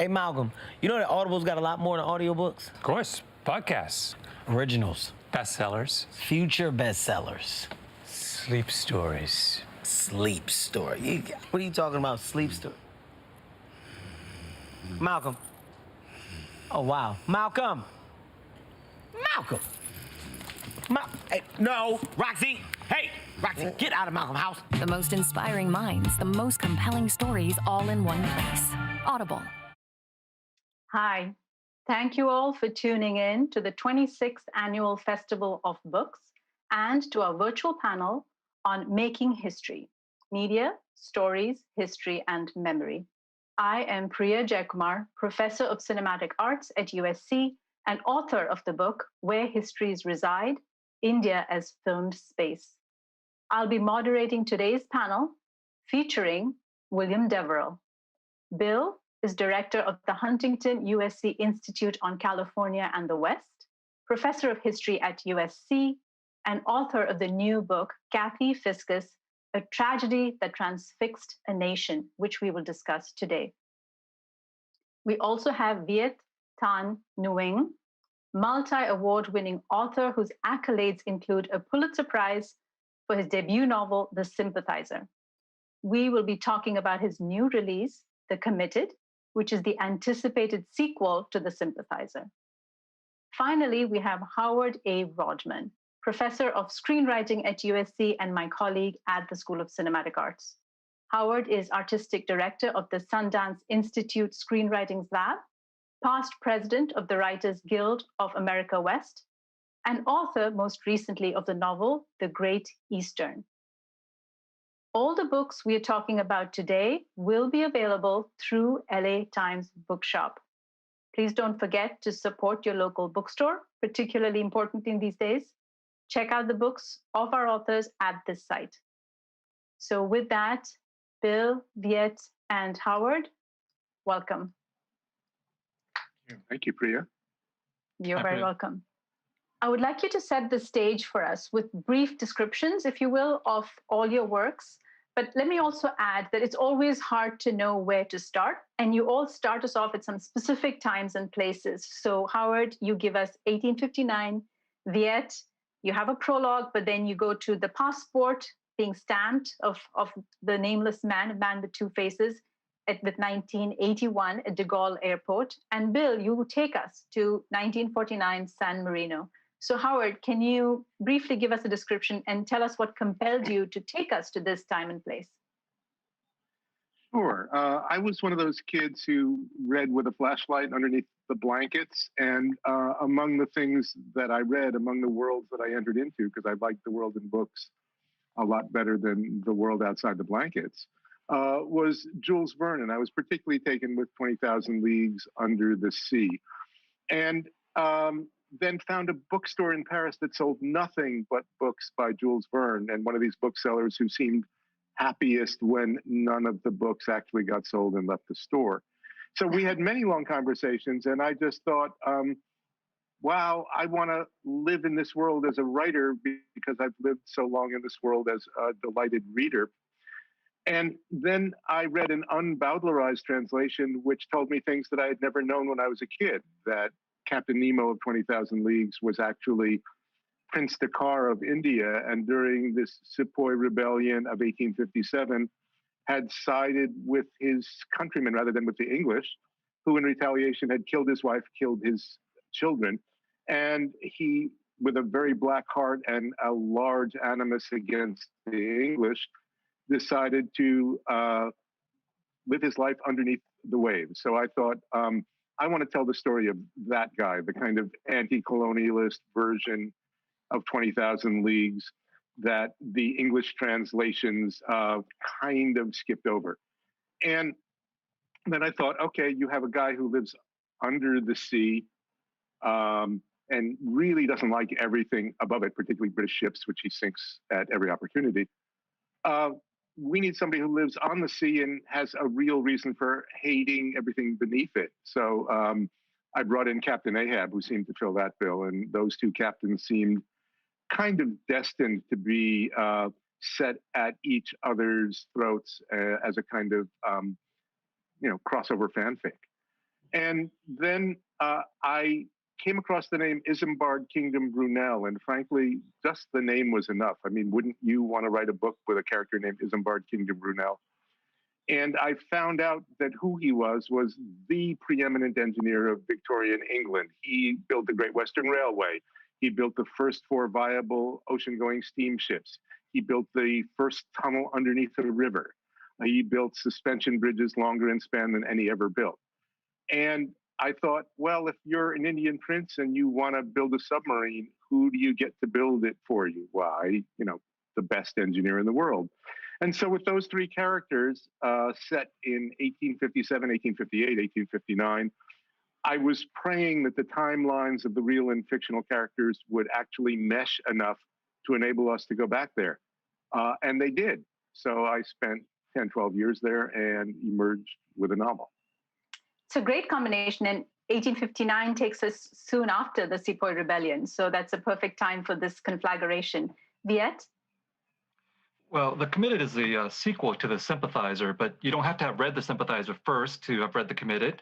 Hey, Malcolm, you know that Audible's got a lot more than audiobooks? Of course. Podcasts. Originals. Bestsellers. Future bestsellers. Sleep stories. Sleep story. What are you talking about, sleep story? Malcolm. Oh, wow. Malcolm. Malcolm. Hey, no, Roxy. Hey, Roxy, get out of Malcolm's house. The most inspiring minds, the most compelling stories, all in one place. Audible. Hi. Thank you all for tuning in to the 26th Annual Festival of Books and to our virtual panel on Making History, Media, Stories, History, and Memory. I am Priya Jaikumar, Professor of Cinematic Arts at USC and author of the book, Where Histories Reside, India as Filmed Space. I'll be moderating today's panel featuring William Deverell. Bill is director of the Huntington USC Institute on California and the West, professor of history at USC, and author of the new book, Kathy Fiscus, A Tragedy That Transfixed a Nation, which we will discuss today. We also have Viet Thanh Nguyen, multi-award-winning author whose accolades include a Pulitzer Prize for his debut novel, The Sympathizer. We will be talking about his new release, The Committed, which is the anticipated sequel to The Sympathizer. Finally, we have Howard A. Rodman, professor of screenwriting at USC and my colleague at the School of Cinematic Arts. Howard is artistic director of the Sundance Institute Screenwriting Lab, past president of the Writers Guild of America West, and author most recently of the novel, The Great Eastern. All the books we are talking about today will be available through LA Times Bookshop. Please don't forget to support your local bookstore, particularly important in these days. Check out the books of our authors at this site. So with that, Bill, Viet, and Howard, welcome. Thank you, Priya. You're very welcome. I would like you to set the stage for us with brief descriptions, if you will, of all your works. But let me also add that it's always hard to know where to start. And you all start us off at some specific times and places. So Howard, you give us 1859. Viet, you have a prologue, but then you go to the passport being stamped of the nameless man, a man with two faces, with 1981 at de Gaulle Airport. And Bill, you take us to 1949 San Marino. So Howard, can you briefly give us a description and tell us what compelled you to take us to this time and place? Sure. I was one of those kids who read with a flashlight underneath the blankets. And among the things that I read, among the worlds that I entered into, because I liked the world in books a lot better than the world outside the blankets, was Jules Verne. And I was particularly taken with 20,000 Leagues Under the Sea. And then found a bookstore in Paris that sold nothing but books by Jules Verne, and one of these booksellers who seemed happiest when none of the books actually got sold and left the store. So we had many long conversations, and I just thought, wow, I want to live in this world as a writer because I've lived so long in this world as a delighted reader. And then I read an unbowdlerized translation, which told me things that I had never known when I was a kid, that Captain Nemo of 20,000 Leagues was actually Prince Dakkar of India, and during this Sepoy Rebellion of 1857 had sided with his countrymen rather than with the English, who in retaliation had killed his wife, killed his children. And he, with a very black heart and a large animus against the English, decided to live his life underneath the waves. So I thought, I want to tell the story of that guy, the kind of anti-colonialist version of 20,000 Leagues that the English translations kind of skipped over. And then I thought, okay, you have a guy who lives under the sea and really doesn't like everything above it, particularly British ships, which he sinks at every opportunity. We need somebody who lives on the sea and has a real reason for hating everything beneath it. So I brought in Captain Ahab, who seemed to fill that bill. And those two captains seemed kind of destined to be set at each other's throats as a kind of, crossover fanfic. And then I came across the name Isambard Kingdom Brunel, and frankly, just the name was enough. I mean, wouldn't you want to write a book with a character named Isambard Kingdom Brunel? And I found out that who he was the preeminent engineer of Victorian England. He built the Great Western Railway. He built the first 4 viable ocean-going steamships. He built the first tunnel underneath a river. He built suspension bridges longer in span than any ever built. And I thought, well, if you're an Indian prince and you want to build a submarine, who do you get to build it for you? Why, the best engineer in the world. And so with those 3 characters set in 1857, 1858, 1859, I was praying that the timelines of the real and fictional characters would actually mesh enough to enable us to go back there. And they did. So I spent 10, 12 years there and emerged with a novel. It's a great combination. And 1859 takes us soon after the Sepoy Rebellion. So that's a perfect time for this conflagration. Viet? Well, The Committed is the sequel to The Sympathizer, but you don't have to have read The Sympathizer first to have read The Committed.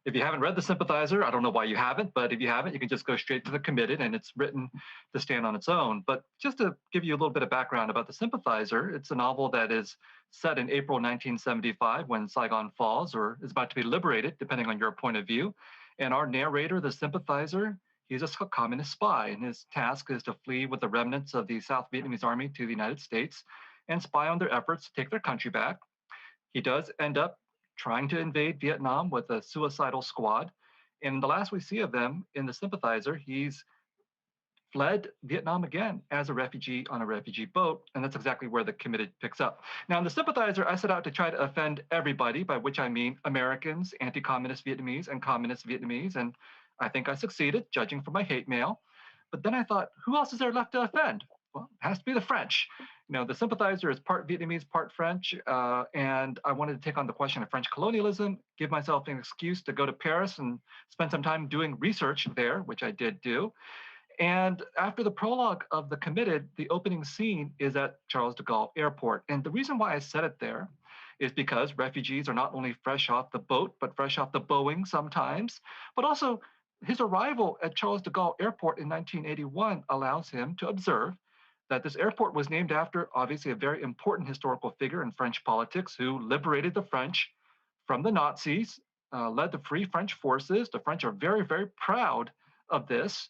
If you haven't read The Sympathizer, I don't know why you haven't, but if you haven't, you can just go straight to The Committed, and it's written to stand on its own. But just to give you a little bit of background about The Sympathizer, it's a novel that is set in April 1975 when Saigon falls or is about to be liberated, depending on your point of view. And our narrator, the Sympathizer, he's a communist spy, and his task is to flee with the remnants of the South Vietnamese army to the United States and spy on their efforts to take their country back. He does end up trying to invade Vietnam with a suicidal squad. And the last we see of them in The Sympathizer, he's fled Vietnam again as a refugee on a refugee boat, and that's exactly where The Committed picks up. Now, in The Sympathizer, I set out to try to offend everybody, by which I mean Americans, anti-communist Vietnamese, and communist Vietnamese, and I think I succeeded, judging from my hate mail. But then I thought, who else is there left to offend? Well, it has to be the French. The Sympathizer is part Vietnamese, part French, and I wanted to take on the question of French colonialism, give myself an excuse to go to Paris and spend some time doing research there, which I did do. And after the prologue of The Committed, the opening scene is at Charles de Gaulle Airport. And the reason why I set it there is because refugees are not only fresh off the boat, but fresh off the Boeing sometimes, but also his arrival at Charles de Gaulle Airport in 1981 allows him to observe that this airport was named after, obviously, a very important historical figure in French politics who liberated the French from the Nazis, led the Free French forces. The French are very, very proud of this.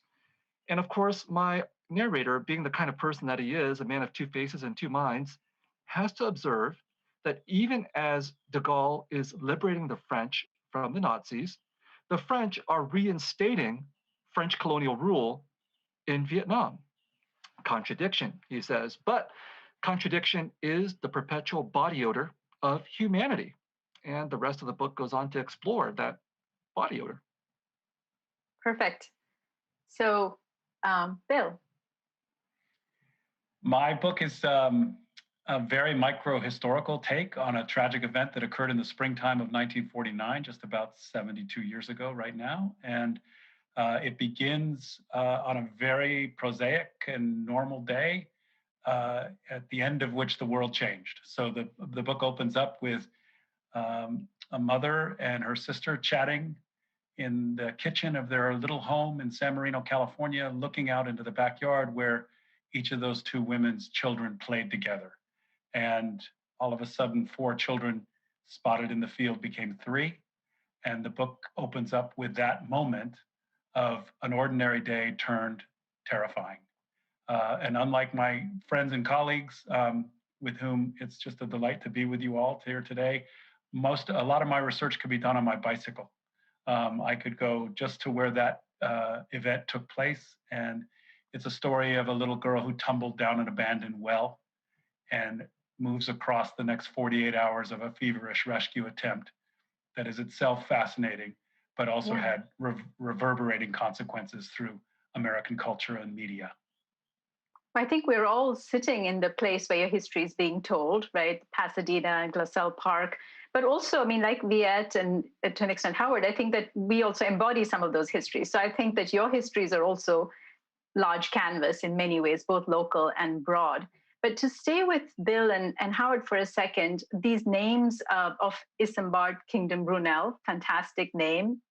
And of course, my narrator, being the kind of person that he is, a man of 2 faces and 2 minds, has to observe that even as de Gaulle is liberating the French from the Nazis, the French are reinstating French colonial rule in Vietnam. Contradiction, he says, but contradiction is the perpetual body odor of humanity. And the rest of the book goes on to explore that body odor. Perfect. So, Bill. My book is a very micro-historical take on a tragic event that occurred in the springtime of 1949, just about 72 years ago right now. And it begins on a very prosaic and normal day, at the end of which the world changed. So the book opens up with a mother and her sister chatting in the kitchen of their little home in San Marino, California, looking out into the backyard where each of those 2 women's children played together. And all of a sudden, 4 children spotted in the field became 3. And the book opens up with that moment of an ordinary day turned terrifying. And unlike my friends and colleagues with whom it's just a delight to be with you all here today, a lot of my research could be done on my bicycle. I could go just to where that event took place, and it's a story of a little girl who tumbled down an abandoned well and moves across the next 48 hours of a feverish rescue attempt that is itself fascinating, but also had reverberating consequences through American culture and media. I think we're all sitting in the place where your history is being told, right? Pasadena and Glassell Park. But also, I mean, like Viet and to an extent Howard, I think that we also embody some of those histories. So I think that your histories are also large canvas in many ways, both local and broad. But to stay with Bill and Howard for a second, these names of Isambard Kingdom Brunel, fantastic name,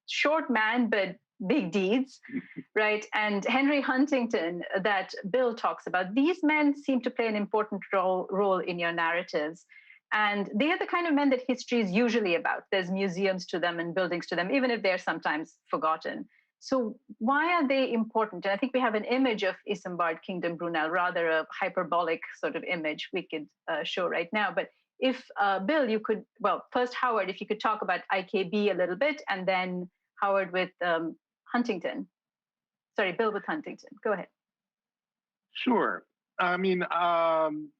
short man, but big deeds, right? And Henry Huntington that Bill talks about, these men seem to play an important role in your narratives. And they are the kind of men that history is usually about. There's museums to them and buildings to them, even if they're sometimes forgotten. So why are they important? And I think we have an image of Isambard Kingdom Brunel, rather a hyperbolic sort of image we could show right now. But if, Bill, you could, first Howard, if you could talk about IKB a little bit, and then Howard with Huntington. Sorry, Bill with Huntington. Go ahead. Sure. I mean,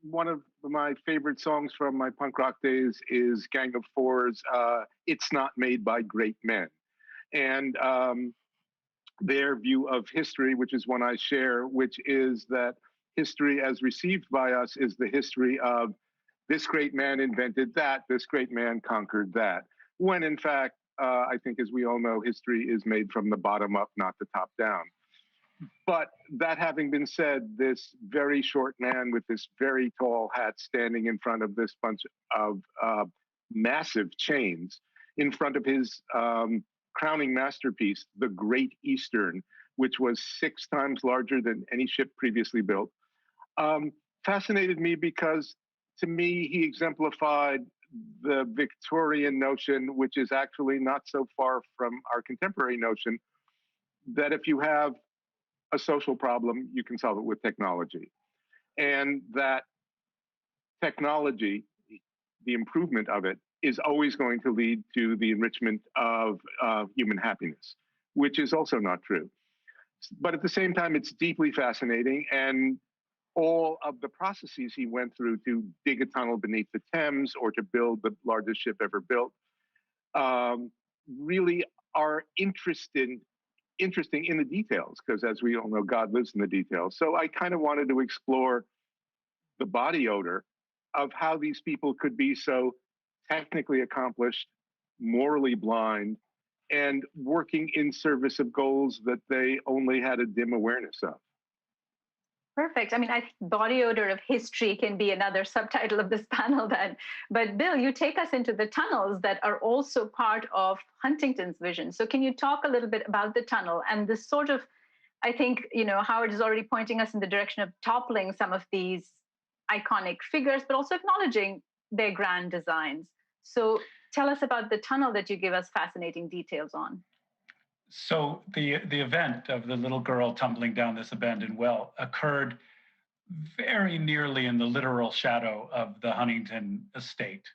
one of my favorite songs from my punk rock days is Gang of Four's It's Not Made by Great Men. And their view of history, which is one I share, which is that history as received by us is the history of this great man invented that, this great man conquered that. When in fact, I think as we all know, history is made from the bottom up, not the top down. But that having been said, this very short man with this very tall hat standing in front of this bunch of massive chains in front of his crowning masterpiece, the Great Eastern, which was 6 times larger than any ship previously built, fascinated me because to me, he exemplified the Victorian notion, which is actually not so far from our contemporary notion, that if you have a social problem, you can solve it with technology. And that technology, the improvement of it, is always going to lead to the enrichment of human happiness, which is also not true. But at the same time, it's deeply fascinating. And all of the processes he went through to dig a tunnel beneath the Thames or to build the largest ship ever built really are interesting in the details, because as we all know, God lives in the details. So I kind of wanted to explore the body odor of how these people could be so technically accomplished, morally blind, and working in service of goals that they only had a dim awareness of. Perfect. I mean, I think body odor of history can be another subtitle of this panel then. But Bill, you take us into the tunnels that are also part of Huntington's vision. So can you talk a little bit about the tunnel and this sort of, I think, Howard is already pointing us in the direction of toppling some of these iconic figures, but also acknowledging their grand designs. So tell us about the tunnel that you give us fascinating details on. So the event of the little girl tumbling down this abandoned well occurred very nearly in the literal shadow of the Huntington estate,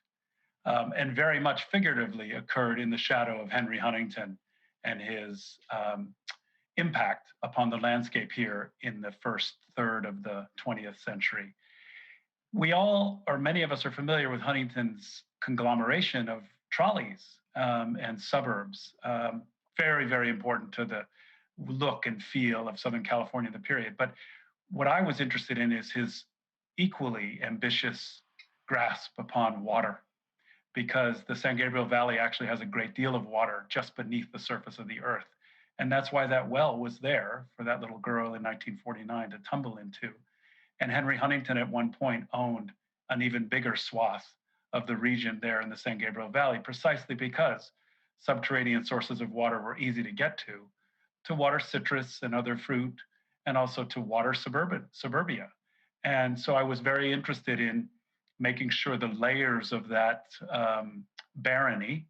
and very much figuratively occurred in the shadow of Henry Huntington and his impact upon the landscape here in the first third of the 20th century. We all, or many of us, are familiar with Huntington's conglomeration of trolleys and suburbs. Very, very important to the look and feel of Southern California in the period. But what I was interested in is his equally ambitious grasp upon water, because the San Gabriel Valley actually has a great deal of water just beneath the surface of the earth. And that's why that well was there for that little girl in 1949 to tumble into. And Henry Huntington at one point owned an even bigger swath of the region there in the San Gabriel Valley, precisely because subterranean sources of water were easy to get to water citrus and other fruit, and also to water suburbia. And so I was very interested in making sure the layers of that barony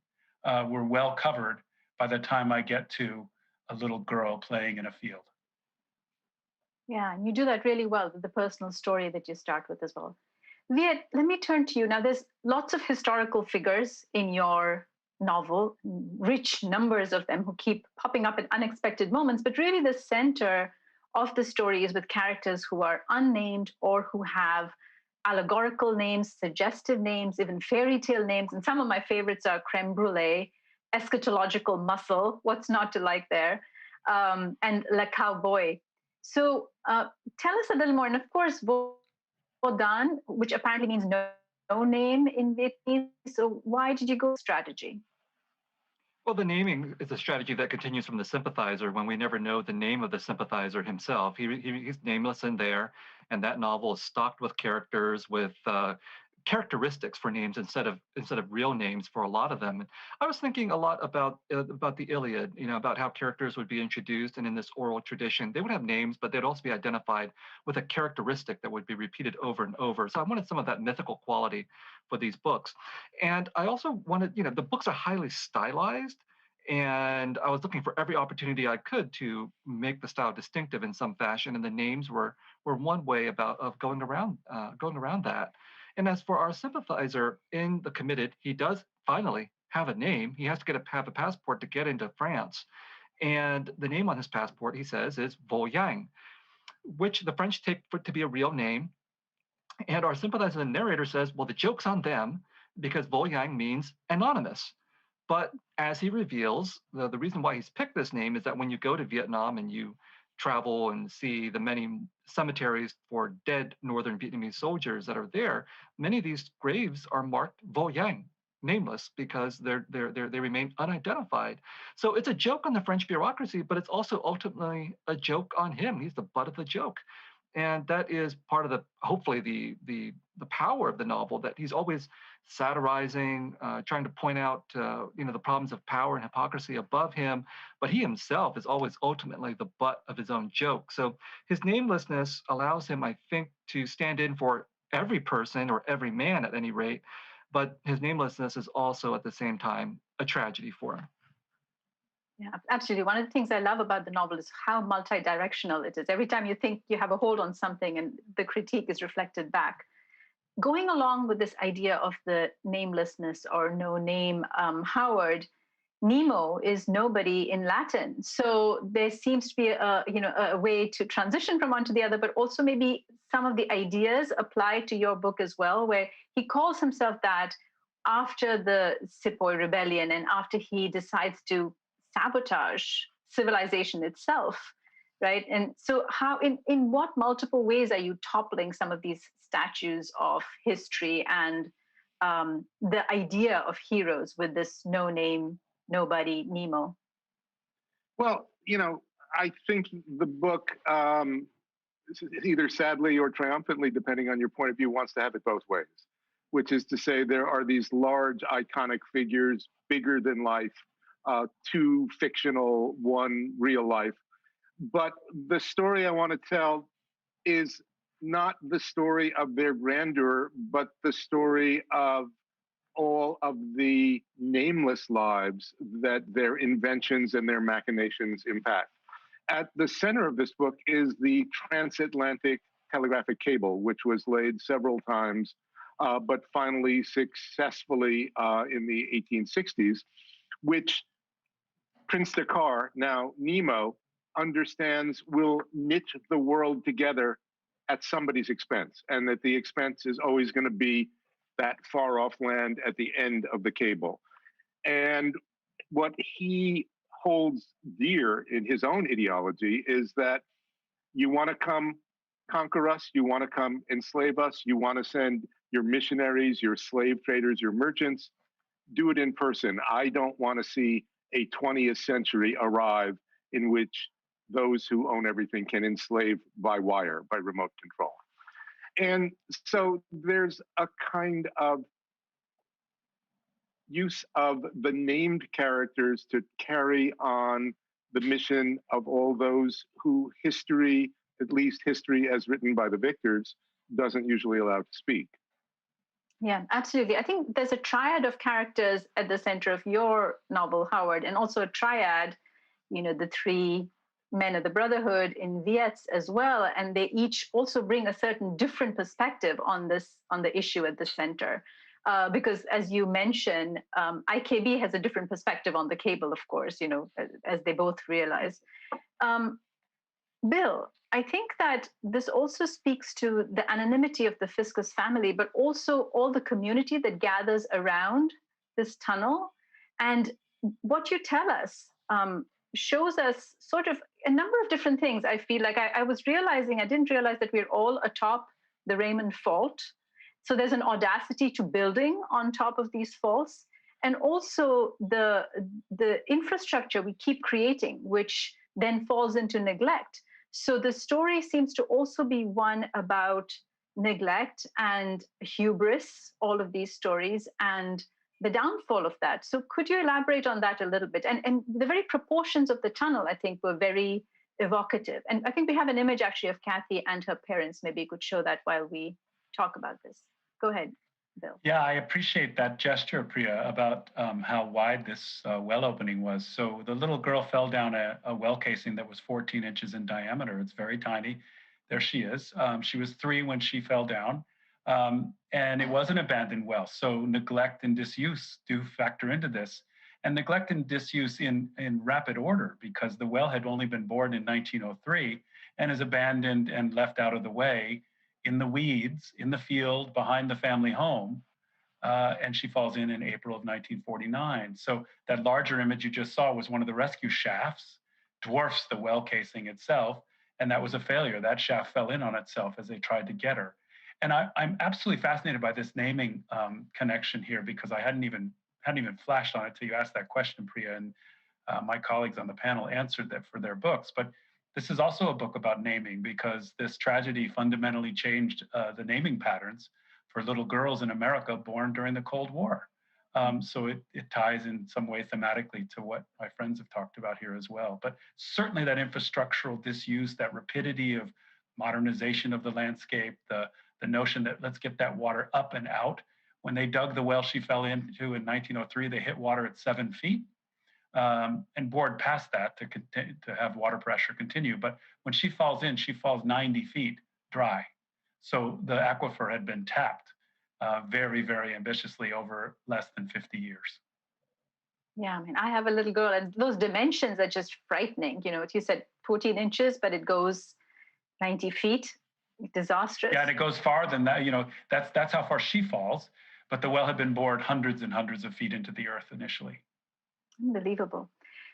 were well covered by the time I get to a little girl playing in a field. Yeah, and you do that really well with the personal story that you start with as well. Viet, let me turn to you. Now, there's lots of historical figures in your novel, rich numbers of them who keep popping up at unexpected moments, but really the center of the story is with characters who are unnamed or who have allegorical names, suggestive names, even fairy tale names. And some of my favorites are creme brulee, eschatological muscle, what's not to like there, and Le Cowboy. So tell us a little more. And of course, Vodan, which apparently means no name in Vietnamese. So why did you go strategy? Well, the naming is a strategy that continues from the sympathizer when we never know the name of the sympathizer himself. He's nameless in there, and that novel is stocked with characters with characteristics for names instead of real names for a lot of them. And I was thinking a lot about the Iliad, about how characters would be introduced, and in this oral tradition, they would have names, but they'd also be identified with a characteristic that would be repeated over and over. So I wanted some of that mythical quality for these books. And I also wanted, the books are highly stylized. And I was looking for every opportunity I could to make the style distinctive in some fashion, and the names were one way of going around that. And as for our sympathizer in The Committed, he does finally have a name. He has to have a passport to get into France, and the name on his passport, he says, is Vo Yang, which the French take to be a real name. And our sympathizer, the narrator, says, well, the joke's on them because Vo Yang means anonymous. But as he reveals, the reason why he's picked this name is that when you go to Vietnam and you travel and see the many cemeteries for dead Northern Vietnamese soldiers that are there, many of these graves are marked Vo Yang, nameless, because they remain unidentified. So it's a joke on the French bureaucracy, but it's also ultimately a joke on him. He's the butt of the joke. And that is part of hopefully the power of the novel, that he's always satirizing, trying to point out the problems of power and hypocrisy above him, but he himself is always ultimately the butt of his own joke. So his namelessness allows him, I think, to stand in for every person, or every man at any rate, but his namelessness is also at the same time a tragedy for him. Yeah, absolutely. One of the things I love about the novel is how multi-directional it is. Every time you think you have a hold on something, and the critique is reflected back. Going along with this idea of the namelessness or no name, Howard, Nemo is nobody in Latin. So there seems to be a way to transition from one to the other, but also maybe some of the ideas apply to your book as well, where he calls himself that after the Sepoy Rebellion and after he decides to sabotage civilization itself, right? And so how, in what multiple ways are you toppling some of these statues of history and the idea of heroes with this no name, nobody, Nemo? Well, I think the book, either sadly or triumphantly, depending on your point of view, wants to have it both ways, which is to say there are these large iconic figures, bigger than life, two fictional, one real life. But the story I want to tell is not the story of their grandeur, but the story of all of the nameless lives that their inventions and their machinations impact. At the center of this book is the transatlantic telegraphic cable, which was laid several times, but finally successfully in the 1860s, which Prince Dakar, now Nemo, understands will knit the world together at somebody's expense, and that the expense is always going to be that far off land at the end of the cable. And what he holds dear in his own ideology is that you want to come conquer us, you want to come enslave us, you want to send your missionaries, your slave traders, your merchants, do it in person. I don't want to see a 20th century arrive in which those who own everything can enslave by wire, by remote control. And so there's a kind of use of the named characters to carry on the mission of all those who history, at least history as written by the victors, doesn't usually allow to speak. Yeah, absolutely. I think there's a triad of characters at the center of your novel, Howard, and also a triad, the three men of the Brotherhood in Viet's as well. And they each also bring a certain different perspective on the issue at the center. Because as you mentioned, IKB has a different perspective on the cable, of course, as they both realize. Bill, I think that this also speaks to the anonymity of the Fiscus family, but also all the community that gathers around this tunnel. And what you tell us shows us sort of a number of different things. I feel like I didn't realize that we're all atop the Raymond Fault. So there's an audacity to building on top of these faults. and also the infrastructure we keep creating, which then falls into neglect. So the story seems to also be one about neglect and hubris, all of these stories, and the downfall of that. So could you elaborate on that a little bit? And the very proportions of the tunnel, I think, were very evocative. And I think we have an image actually of Kathy and her parents. Maybe you could show that while we talk about this. Go ahead, Bill. Yeah, I appreciate that gesture, Priya, about how wide this well opening was. So the little girl fell down a well casing that was 14 inches in diameter. It's very tiny. There she is. She was 3 when she fell down. And it was an abandoned well. So neglect and disuse do factor into this. And neglect and disuse in rapid order, because the well had only been bored in 1903 and is abandoned and left out of the way in the weeds, in the field behind the family home. And she falls in April of 1949. So that larger image you just saw was one of the rescue shafts, dwarfs the well casing itself. And that was a failure. That shaft fell in on itself as they tried to get her. And I'm absolutely fascinated by this naming connection here, because I hadn't even flashed on it till you asked that question, Priya, and my colleagues on the panel answered that for their books. But this is also a book about naming, because this tragedy fundamentally changed the naming patterns for little girls in America born during the Cold War. So it ties in some way thematically to what my friends have talked about here as well. But certainly that infrastructural disuse, that rapidity of modernization of the landscape, the notion that let's get that water up and out. When they dug the well she fell into in 1903, they hit water at 7 feet and bored past that to have water pressure continue. But when she falls 90 feet dry. So the aquifer had been tapped very, very ambitiously over less than 50 years. Yeah, I mean, I have a little girl, and those dimensions are just frightening. You know, you said 14 inches, but it goes 90 feet. Disastrous. Yeah, and it goes farther than that. You know, that's how far she falls. But the well had been bored hundreds and hundreds of feet into the earth initially. Unbelievable.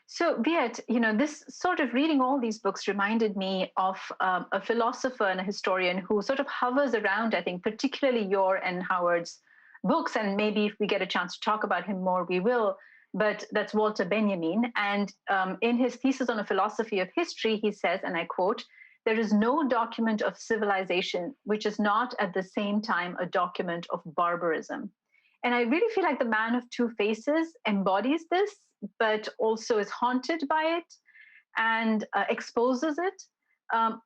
So, Viet, you know, this sort of reading all these books reminded me of a philosopher and a historian who sort of hovers around, I think, particularly your and Howard's books. And maybe if we get a chance to talk about him more, we will. But that's Walter Benjamin. And in his thesis on a philosophy of history, he says, and I quote, "There is no document of civilization which is not at the same time a document of barbarism." And I really feel like The Man of Two Faces embodies this, but also is haunted by it and exposes it.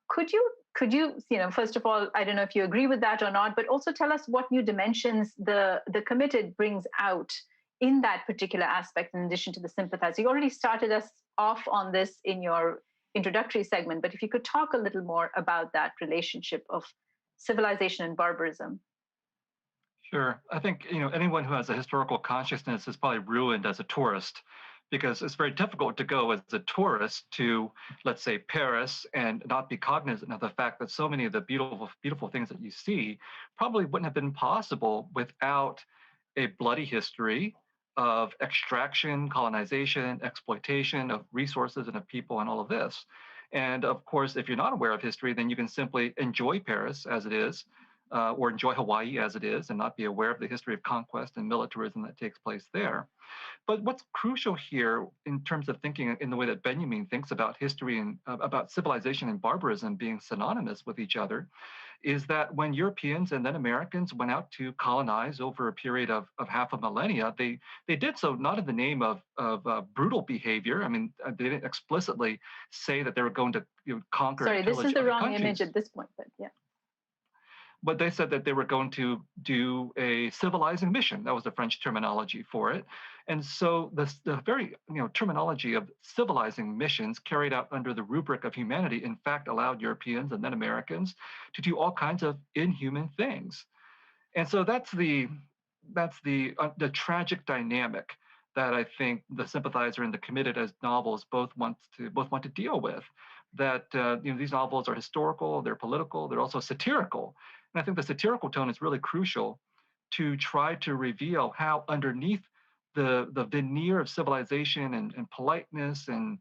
Could you, first of all, I don't know if you agree with that or not, but also tell us what new dimensions the Committed brings out in that particular aspect, in addition to the Sympathizer. You already started us off on this in your introductory segment, but if you could talk a little more about that relationship of civilization and barbarism. Sure. I think, anyone who has a historical consciousness is probably ruined as a tourist, because it's very difficult to go as a tourist to, let's say, Paris and not be cognizant of the fact that so many of the beautiful, beautiful things that you see probably wouldn't have been possible without a bloody history of extraction, colonization, exploitation of resources and of people and all of this. And of course, if you're not aware of history, then you can simply enjoy Paris as it is, or enjoy Hawaii as it is, and not be aware of the history of conquest and militarism that takes place there. But what's crucial here in terms of thinking in the way that Benjamin thinks about history and about civilization and barbarism being synonymous with each other is that when Europeans and then Americans went out to colonize over a period of half a millennia, they did so not in the name of brutal behavior. I mean, they didn't explicitly say that they were going to conquer. Sorry, this is the wrong countries. image at this point, but yeah. But they said that they were going to do a civilizing mission. That was the French terminology for it. And so the very terminology of civilizing missions carried out under the rubric of humanity, in fact, allowed Europeans and then Americans to do all kinds of inhuman things. And so that's the tragic dynamic that I think the Sympathizer and the Committed as novels both want to deal with. That these novels are historical, they're political, they're also satirical. And I think the satirical tone is really crucial to try to reveal how underneath the veneer of civilization and politeness and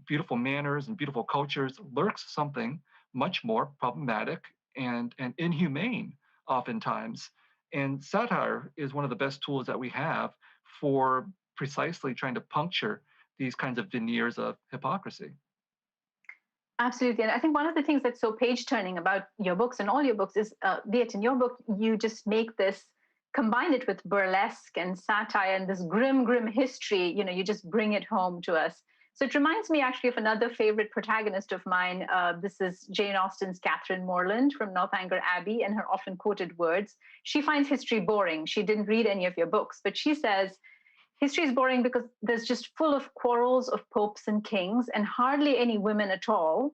beautiful manners and beautiful cultures lurks something much more problematic and inhumane oftentimes. And satire is one of the best tools that we have for precisely trying to puncture these kinds of veneers of hypocrisy. Absolutely. And I think one of the things that's so page turning about your books and all your books is, Viet, in your book, you just make this, combine it with burlesque and satire and this grim history, you just bring it home to us. So it reminds me actually of another favorite protagonist of mine. This is Jane Austen's Catherine Morland from Northanger Abbey, and her often quoted words. She finds history boring. She didn't read any of your books, but she says, history is boring because there's just full of quarrels of popes and kings and hardly any women at all.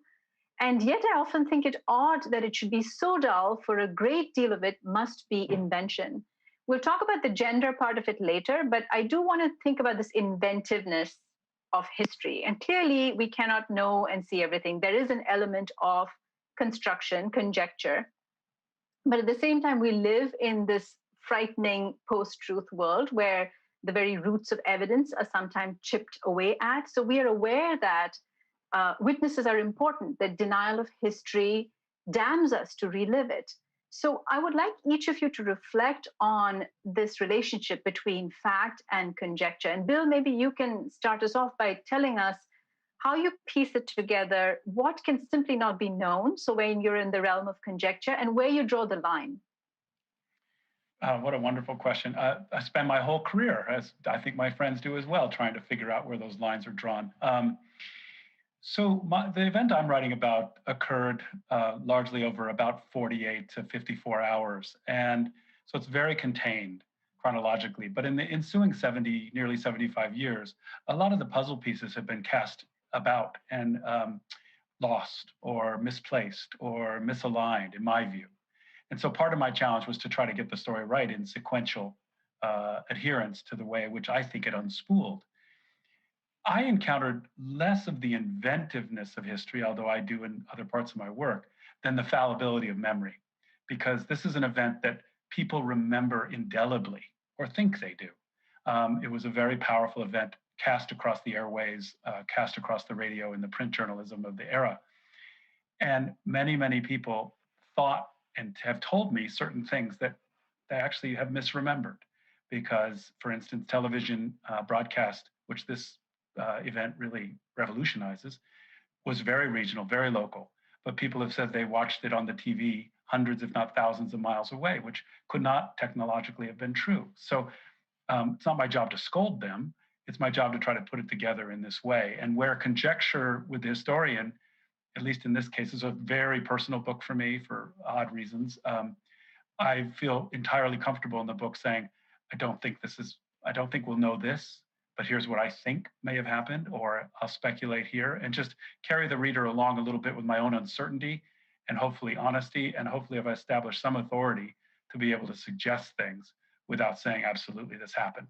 And yet I often think it odd that it should be so dull, for a great deal of it must be invention. We'll talk about the gender part of it later, but I do want to think about this inventiveness of history. And clearly we cannot know and see everything. There is an element of construction, conjecture. But at the same time, we live in this frightening post-truth world where the very roots of evidence are sometimes chipped away at. So we are aware that witnesses are important, that denial of history damns us to relive it. So I would like each of you to reflect on this relationship between fact and conjecture. And Bill, maybe you can start us off by telling us how you piece it together, what can simply not be known, so when you're in the realm of conjecture, and where you draw the line. What a wonderful question. I spend my whole career, as I think my friends do as well, trying to figure out where those lines are drawn. The event I'm writing about occurred largely over about 48 to 54 hours. And so it's very contained chronologically. But in the ensuing nearly 75 years, a lot of the puzzle pieces have been cast about and lost or misplaced or misaligned, in my view. And so part of my challenge was to try to get the story right in sequential adherence to the way in which I think it unspooled. I encountered less of the inventiveness of history, although I do in other parts of my work, than the fallibility of memory, because this is an event that people remember indelibly, or think they do. It was a very powerful event, cast across the airways, cast across the radio in the print journalism of the era. And many people thought and have told me certain things that they actually have misremembered, because, for instance, television broadcast, which this event really revolutionizes, was very regional, very local. But people have said they watched it on the TV hundreds, if not thousands of miles away, which could not technologically have been true. So it's not my job to scold them. It's my job to try to put it together in this way. And where conjecture with the historian, at least in this case, is a very personal book for me for odd reasons. I feel entirely comfortable in the book saying, I don't think we'll know this, but here's what I think may have happened, or I'll speculate here, and just carry the reader along a little bit with my own uncertainty and hopefully honesty, and hopefully I've established some authority to be able to suggest things without saying absolutely this happened.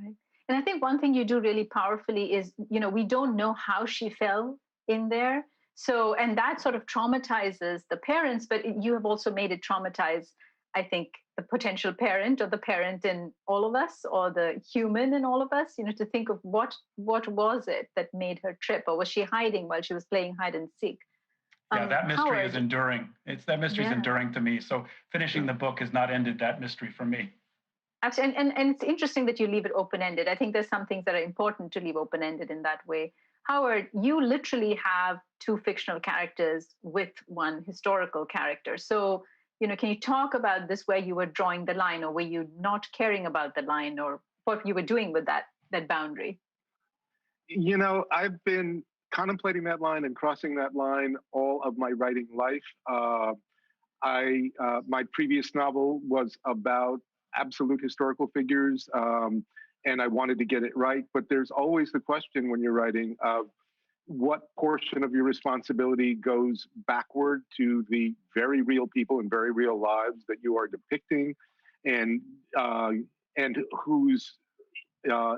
Right. And I think one thing you do really powerfully is, we don't know how she fell in there. So, and that sort of traumatizes the parents, but you have also made it traumatize, I think, the potential parent, or the parent in all of us, or the human in all of us, to think of what was it that made her trip, or was she hiding while she was playing hide and seek? Yeah, that mystery Howard, is enduring. That mystery is enduring to me. So finishing the book has not ended that mystery for me. Absolutely. And it's interesting that you leave it open-ended. I think there's some things that are important to leave open-ended in that way. Howard, you literally have two fictional characters with one historical character. So, can you talk about this, where you were drawing the line, or were you not caring about the line, or what you were doing with that boundary? I've been contemplating that line and crossing that line all of my writing life. My previous novel was about absolute historical figures, and I wanted to get it right. But there's always the question when you're writing of what portion of your responsibility goes backward to the very real people and very real lives that you are depicting, and whose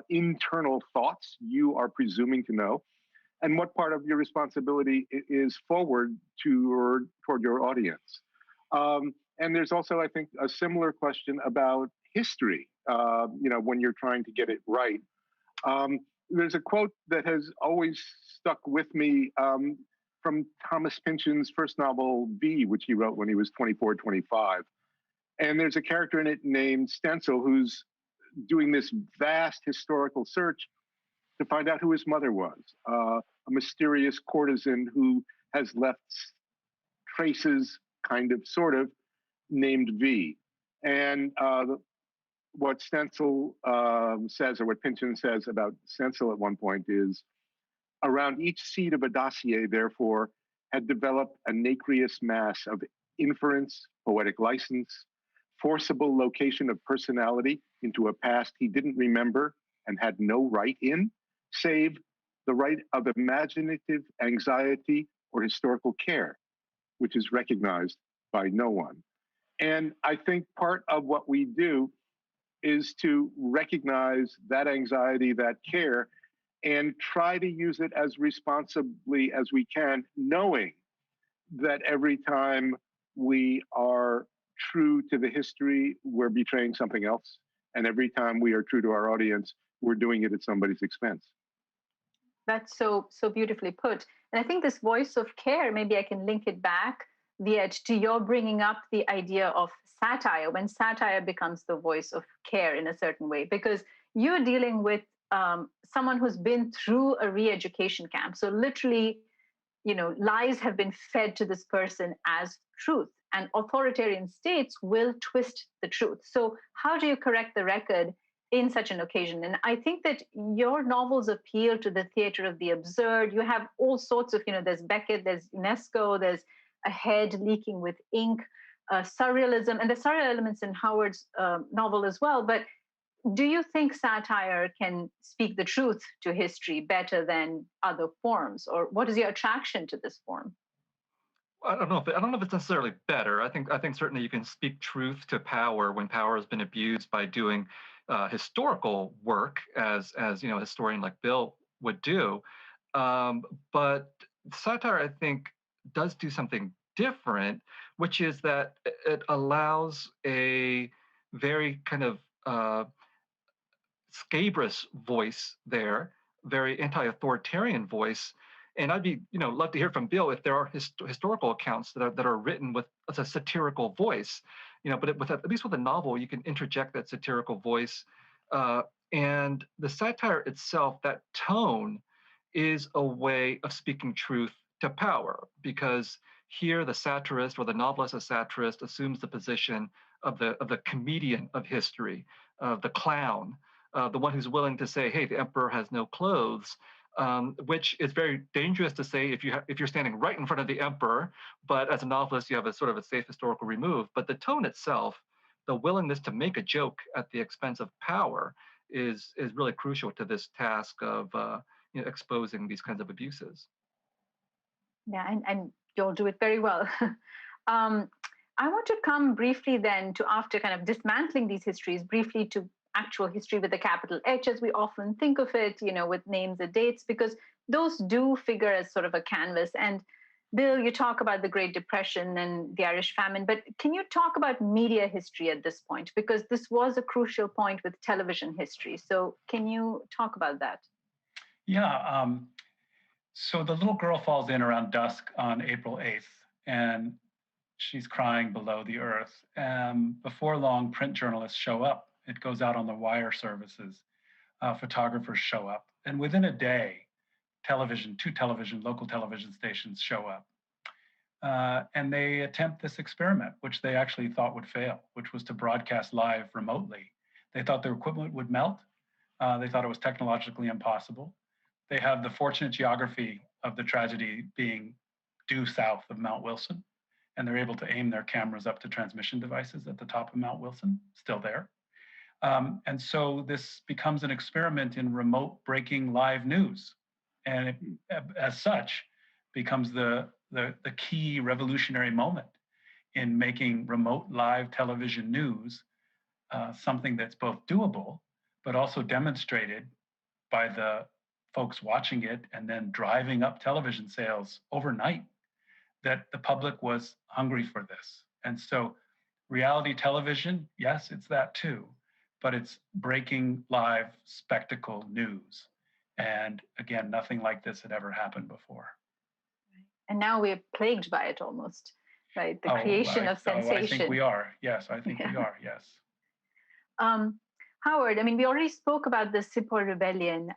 internal thoughts you are presuming to know, and what part of your responsibility is forward toward your audience. And there's also, I think, a similar question about history, when you're trying to get it right. There's a quote that has always stuck with me from Thomas Pynchon's first novel, V, which he wrote when he was 24, 25. And there's a character in it named Stencil, whose doing this vast historical search to find out who his mother was, a mysterious courtesan who has left traces, kind of, sort of, named V. And what Stencil says, or what Pynchon says about Stencil at one point is, around each seed of a dossier, therefore, had developed a nacreous mass of inference, poetic license, forcible location of personality into a past he didn't remember and had no right in, save the right of imaginative anxiety or historical care, which is recognized by no one. And I think part of what we do is to recognize that anxiety, that care, and try to use it as responsibly as we can, knowing that every time we are true to the history, we're betraying something else. And every time we are true to our audience, we're doing it at somebody's expense. That's so beautifully put. And I think this voice of care, maybe I can link it back, Viet, to your bringing up the idea of satire, when satire becomes the voice of care in a certain way, because you're dealing with someone who's been through a re-education camp. So literally, lies have been fed to this person as truth, and authoritarian states will twist the truth. So how do you correct the record in such an occasion? And I think that your novels appeal to the theater of the absurd. You have all sorts of, there's Beckett, there's UNESCO, there's a head leaking with ink, surrealism, and the surreal elements in Howard's novel as well. But do you think satire can speak the truth to history better than other forms, or what is your attraction to this form? I don't know if it's necessarily better. I think certainly you can speak truth to power when power has been abused by doing historical work, as a historian like Bill would do. But satire, I think, does do something different, which is that it allows a very kind of scabrous voice there, very anti-authoritarian voice. And I'd be, love to hear from Bill if there are historical accounts that are written with a satirical voice, but at least with a novel, you can interject that satirical voice. And the satire itself, that tone, is a way of speaking truth to power, because here the satirist, or the novelist as satirist, assumes the position of the comedian of history, of the clown, the one who's willing to say, hey, the emperor has no clothes, which is very dangerous to say if you're standing right in front of the emperor, but as a novelist, you have a sort of a safe historical remove. But the tone itself, the willingness to make a joke at the expense of power, is really crucial to this task of exposing these kinds of abuses. Yeah, and you'll do it very well. I want to come briefly then to, after kind of dismantling these histories, briefly to actual history with a capital H, as we often think of it, with names and dates, because those do figure as sort of a canvas. And Bill, you talk about the Great Depression and the Irish famine, but can you talk about media history at this point? Because this was a crucial point with television history. So can you talk about that? Yeah. So the little girl falls in around dusk on April 8th, and she's crying below the earth. Before long, print journalists show up. It goes out on the wire services. Photographers show up. And within a day, two local television stations show up. And they attempt this experiment, which they actually thought would fail, which was to broadcast live remotely. They thought their equipment would melt. They thought it was technologically impossible. They have the fortunate geography of the tragedy being due south of Mount Wilson, and they're able to aim their cameras up to transmission devices at the top of Mount Wilson, still there. And so this becomes an experiment in remote breaking live news. And it, as such, becomes the key revolutionary moment in making remote live television news something that's both doable, but also demonstrated by the folks watching it and then driving up television sales overnight, that the public was hungry for this. And so reality television, yes, it's that too, but it's breaking live spectacle news. And again, nothing like this had ever happened before. And now we're plagued by it almost, right? The creation of sensation. I think we are. Yes, I think we are. Yes. Howard, I mean, we already spoke about the Sepoy Rebellion.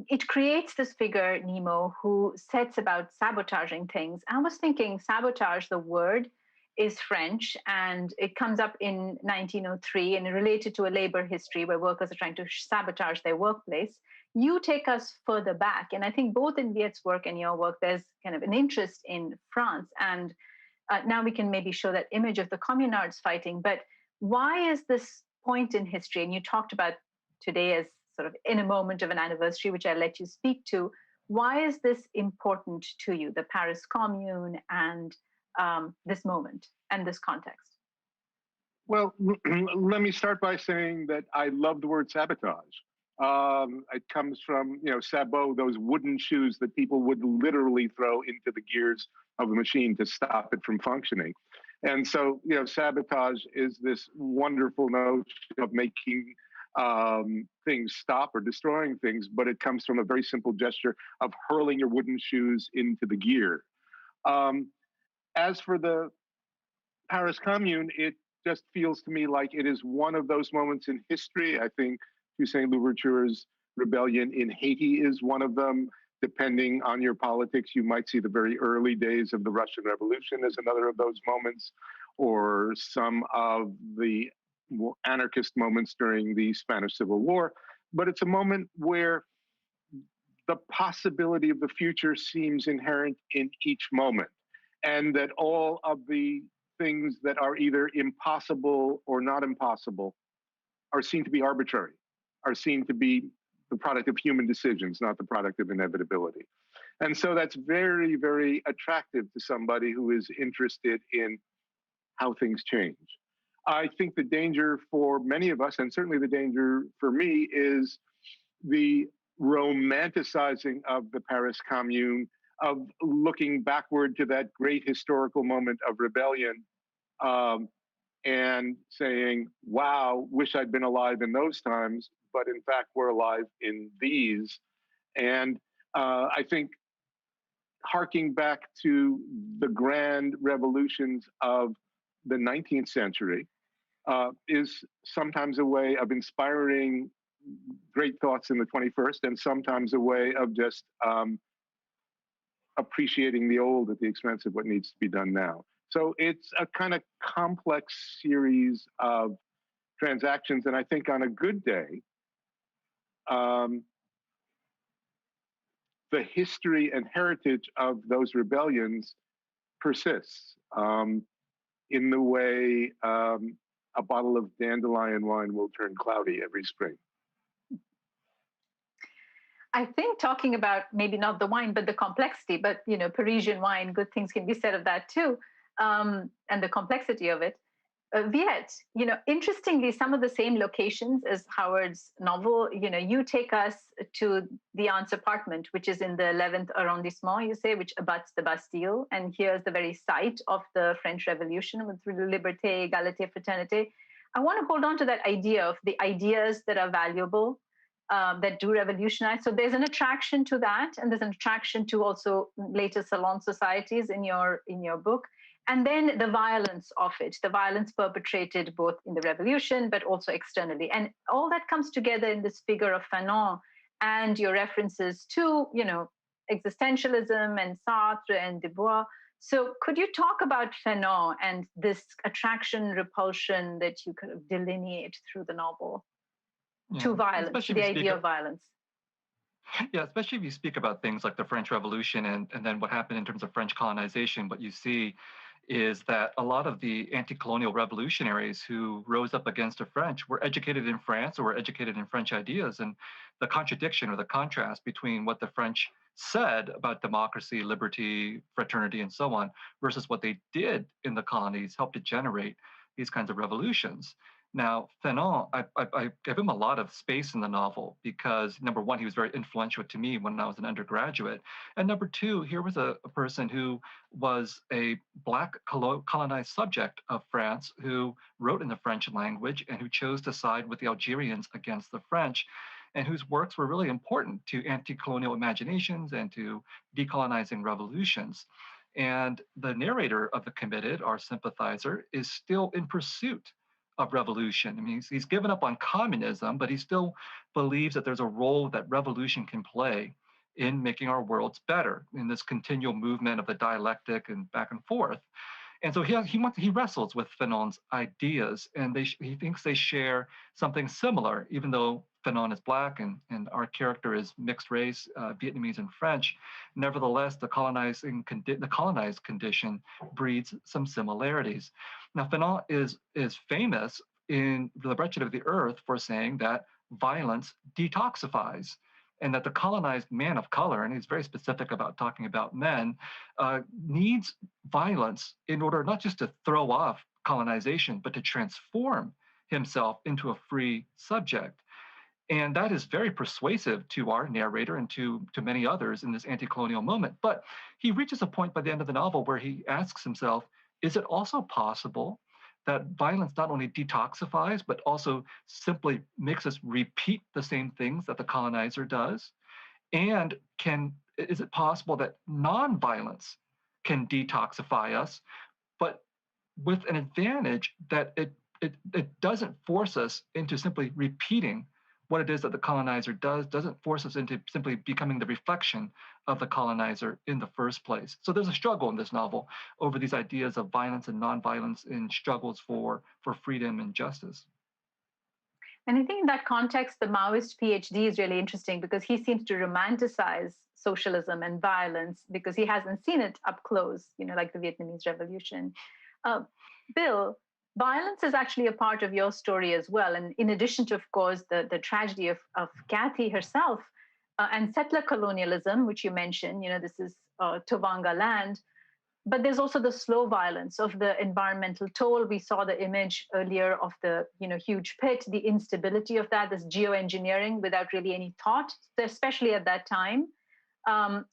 It creates this figure, Nemo, who sets about sabotaging things. I was thinking sabotage, the word, is French, and it comes up in 1903 and related to a labor history where workers are trying to sabotage their workplace. You take us further back, and I think both in Viet's work and your work, there's kind of an interest in France, and now we can maybe show that image of the communards fighting. But why is this point in history, and you talked about today as sort of in a moment of an anniversary, which I'll let you speak to, why is this important to you, the Paris Commune and this moment and this context? Well, let me start by saying that I love the word sabotage. It comes from, sabot, those wooden shoes that people would literally throw into the gears of a machine to stop it from functioning. And so, sabotage is this wonderful notion of making things stop or destroying things, but it comes from a very simple gesture of hurling your wooden shoes into the gear. As for the Paris Commune, it just feels to me like it is one of those moments in history. I think Toussaint Louverture's rebellion in Haiti is one of them. Depending on your politics, you might see the very early days of the Russian Revolution as another of those moments, or some of the anarchist moments during the Spanish Civil War. But it's a moment where the possibility of the future seems inherent in each moment, and that all of the things that are either impossible or not impossible are seen to be arbitrary, are seen to be the product of human decisions, not the product of inevitability. And so that's very, very attractive to somebody who is interested in how things change. I think the danger for many of us, and certainly the danger for me, is the romanticizing of the Paris Commune, of looking backward to that great historical moment of rebellion and saying, wow, wish I'd been alive in those times, but in fact, we're alive in these. And I think harking back to the grand revolutions of the 19th century is sometimes a way of inspiring great thoughts in the 21st, and sometimes a way of just appreciating the old at the expense of what needs to be done now. So it's a kind of complex series of transactions. And I think on a good day, the history and heritage of those rebellions persists in the way a bottle of dandelion wine will turn cloudy every spring. I think talking about maybe not the wine, but the complexity, but Parisian wine, good things can be said of that too, and the complexity of it. Viet, interestingly, some of the same locations as Howard's novel, you take us to the aunt's apartment, which is in the 11th arrondissement, you say, which abuts the Bastille. And here's the very site of the French Revolution with liberté, égalité, fraternité. I want to hold on to that idea of the ideas that are valuable, that do revolutionize. So there's an attraction to that, and there's an attraction to also later salon societies in your book. And then the violence of it, the violence perpetrated both in the revolution, but also externally. And all that comes together in this figure of Fanon and your references to, existentialism and Sartre and Dubois. So could you talk about Fanon and this attraction, repulsion that you kind of delineate through the novel to violence, to the idea of violence? Yeah, especially if you speak about things like the French Revolution and then what happened in terms of French colonization, what you see is that a lot of the anti-colonial revolutionaries who rose up against the French were educated in France or were educated in French ideas. And the contradiction or the contrast between what the French said about democracy, liberty, fraternity, and so on, versus what they did in the colonies helped to generate these kinds of revolutions. Now, Fanon, I give him a lot of space in the novel because, number one, he was very influential to me when I was an undergraduate. And number two, here was a person who was a Black colonized subject of France who wrote in the French language and who chose to side with the Algerians against the French, and whose works were really important to anti-colonial imaginations and to decolonizing revolutions. And the narrator of The Committed, our sympathizer, is still in pursuit of revolution. I mean, he's given up on communism, but he still believes that there's a role that revolution can play in making our worlds better in this continual movement of the dialectic and back and forth. And so he wrestles with Fanon's ideas, and he thinks they share something similar, even though Fanon is black and our character is mixed race, Vietnamese and French. Nevertheless, the colonized condition breeds some similarities. Now, Fanon is famous in The Wretched of the Earth for saying that violence detoxifies, and that the colonized man of color, and he's very specific about talking about men, needs violence in order not just to throw off colonization, but to transform himself into a free subject. And that is very persuasive to our narrator and to many others in this anti-colonial moment. But he reaches a point by the end of the novel where he asks himself, is it also possible that violence not only detoxifies, but also simply makes us repeat the same things that the colonizer does? And is it possible that nonviolence can detoxify us, but with an advantage that it doesn't force us into simply repeating what it is that the colonizer does, doesn't force us into simply becoming the reflection of the colonizer in the first place. So there's a struggle in this novel over these ideas of violence and nonviolence in struggles for freedom and justice. And I think in that context, the Maoist PhD is really interesting because he seems to romanticize socialism and violence because he hasn't seen it up close, like the Vietnamese Revolution. Bill, violence is actually a part of your story as well. And in addition to, of course, the tragedy of Kathy herself and settler colonialism, which you mentioned, this is Tobanga land. But there's also the slow violence of the environmental toll. We saw the image earlier of the huge pit, the instability of that, this geoengineering without really any thought, especially at that time.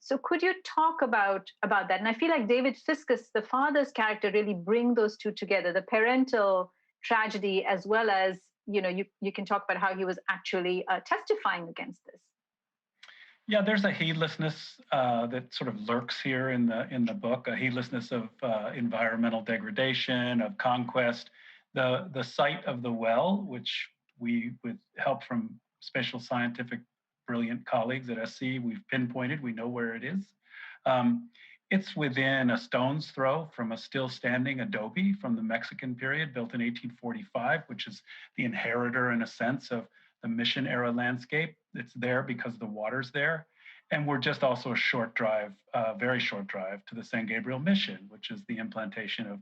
So could you talk about that? And I feel like David Fiscus, the father's character, really bring those two together, the parental tragedy, as well as, you can talk about how he was actually testifying against this. Yeah, there's a heedlessness that sort of lurks here in the book, a heedlessness of environmental degradation, of conquest. The site of the well, which we, with help from spatial scientific brilliant colleagues at SC, we've pinpointed, we know where it is. It's within a stone's throw from a still standing adobe from the Mexican period, built in 1845, which is the inheritor, in a sense, of the mission era landscape. It's there because the water's there. And we're just also a short drive, very short drive, to the San Gabriel Mission, which is the implantation of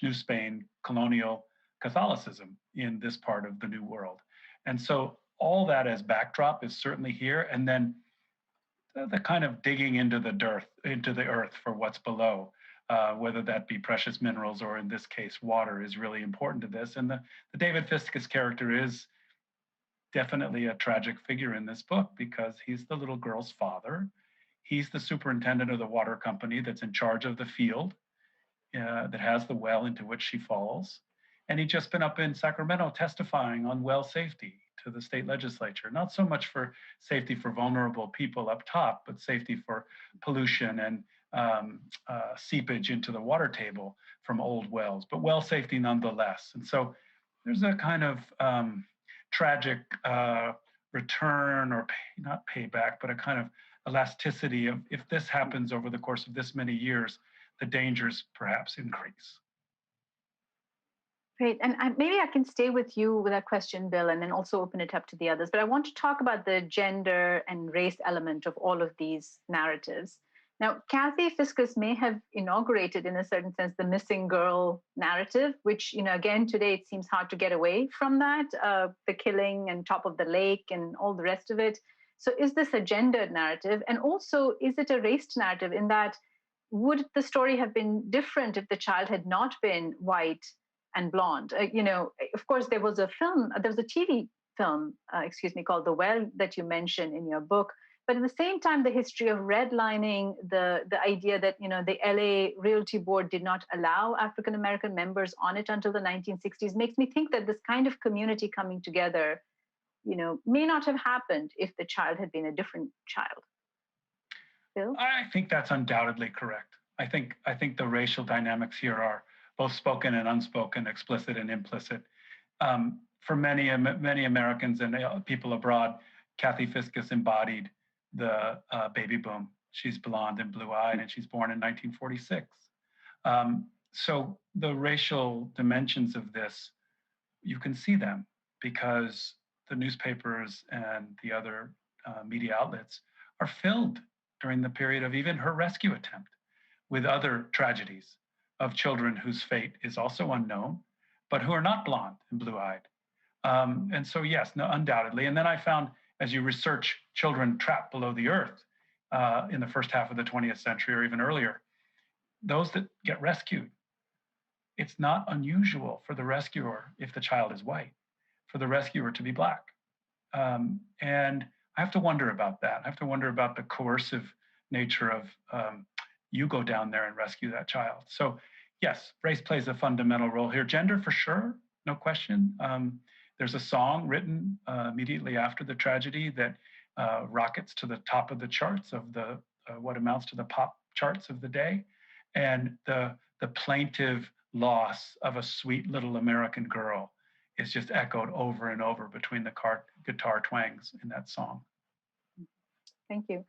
New Spain colonial Catholicism in this part of the New World. And so all that as backdrop is certainly here. And then the kind of digging into the earth for what's below, whether that be precious minerals or, in this case, water, is really important to this. And the David Fiscus character is definitely a tragic figure in this book because he's the little girl's father. He's the superintendent of the water company that's in charge of the field that has the well into which she falls. And he'd just been up in Sacramento testifying on well safety to the state legislature, not so much for safety for vulnerable people up top, but safety for pollution and seepage into the water table from old wells, but well safety nonetheless. And so there's a kind of tragic return, or not payback, but a kind of elasticity of, if this happens over the course of this many years, the dangers perhaps increase. Great. And maybe I can stay with you with that question, Bill, and then also open it up to the others. But I want to talk about the gender and race element of all of these narratives. Now, Kathy Fiscus may have inaugurated, in a certain sense, the missing girl narrative, which, again, today it seems hard to get away from that, the killing and top of the lake and all the rest of it. So is this a gendered narrative? And also, is it a raced narrative in that, would the story have been different if the child had not been white and blonde? Of course, there was a TV film, called The Well that you mentioned in your book. But at the same time, the history of redlining, the idea that, the LA Realty Board did not allow African-American members on it until the 1960s makes me think that this kind of community coming together, may not have happened if the child had been a different child. Bill? I think that's undoubtedly correct. I think the racial dynamics here both spoken and unspoken, explicit and implicit. For many Americans and people abroad, Kathy Fiscus embodied the baby boom. She's blonde and blue-eyed, and she's born in 1946. So the racial dimensions of this, you can see them because the newspapers and the other media outlets are filled during the period of even her rescue attempt with other tragedies of children whose fate is also unknown, but who are not blonde and blue-eyed. And so, yes, no, undoubtedly. And then I found, as you research children trapped below the earth in the first half of the 20th century or even earlier, those that get rescued, it's not unusual for the rescuer, if the child is white, for the rescuer to be Black. And I have to wonder about that. I have to wonder about the coercive nature of you go down there and rescue that child. So yes, race plays a fundamental role here. Gender for sure, no question. There's a song written immediately after the tragedy that rockets to the top of the charts of the what amounts to the pop charts of the day. And the plaintive loss of a sweet little American girl is just echoed over and over between the guitar twangs in that song. Thank you.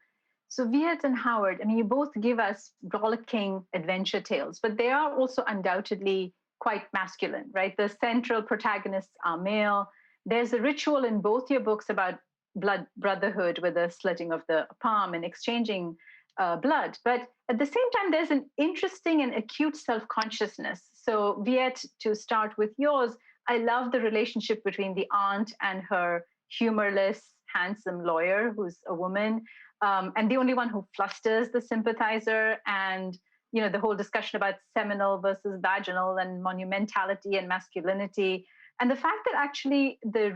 So Viet and Howard, I mean, you both give us rollicking adventure tales, but they are also undoubtedly quite masculine, right? The central protagonists are male. There's a ritual in both your books about blood brotherhood with the slitting of the palm and exchanging blood. But at the same time, there's an interesting and acute self-consciousness. So Viet, to start with yours, I love the relationship between the aunt and her humorless, handsome lawyer, who's a woman, and the only one who flusters the sympathizer, and the whole discussion about seminal versus vaginal and monumentality and masculinity. And the fact that actually the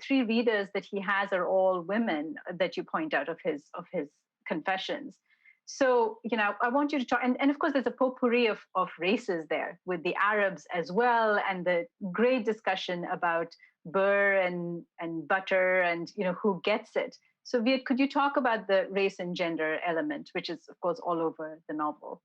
three readers that he has are all women that you point out of his confessions. So, I want you to talk, and of course, there's a potpourri of races there with the Arabs as well, and the great discussion about burr and butter and, who gets it. So, Viet, could you talk about the race and gender element, which is, of course, all over the novel?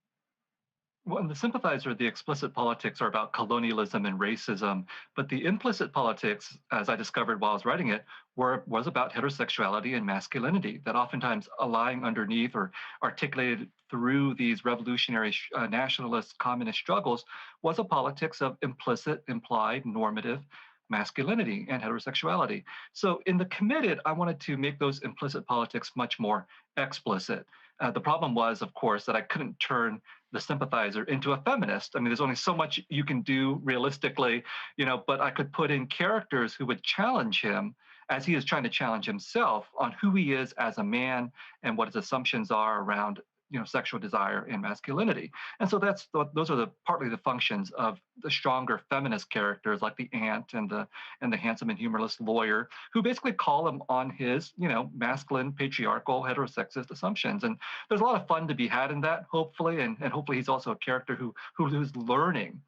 Well, in The Sympathizer, the explicit politics are about colonialism and racism, but the implicit politics, as I discovered while I was writing it, was about heterosexuality and masculinity, that oftentimes lying underneath or articulated through these revolutionary nationalist communist struggles was a politics of implicit, implied, normative masculinity and heterosexuality. So in The Committed, I wanted to make those implicit politics much more explicit. The problem was, of course, that I couldn't turn the sympathizer into a feminist. I mean, there's only so much you can do realistically, but I could put in characters who would challenge him as he is trying to challenge himself on who he is as a man and what his assumptions are around sexual desire and masculinity. And so those are partly the functions of the stronger feminist characters like the aunt and the handsome and humorless lawyer, who basically call him on his masculine, patriarchal, heterosexist assumptions. And there's a lot of fun to be had in that, hopefully, and hopefully he's also a character who's learning.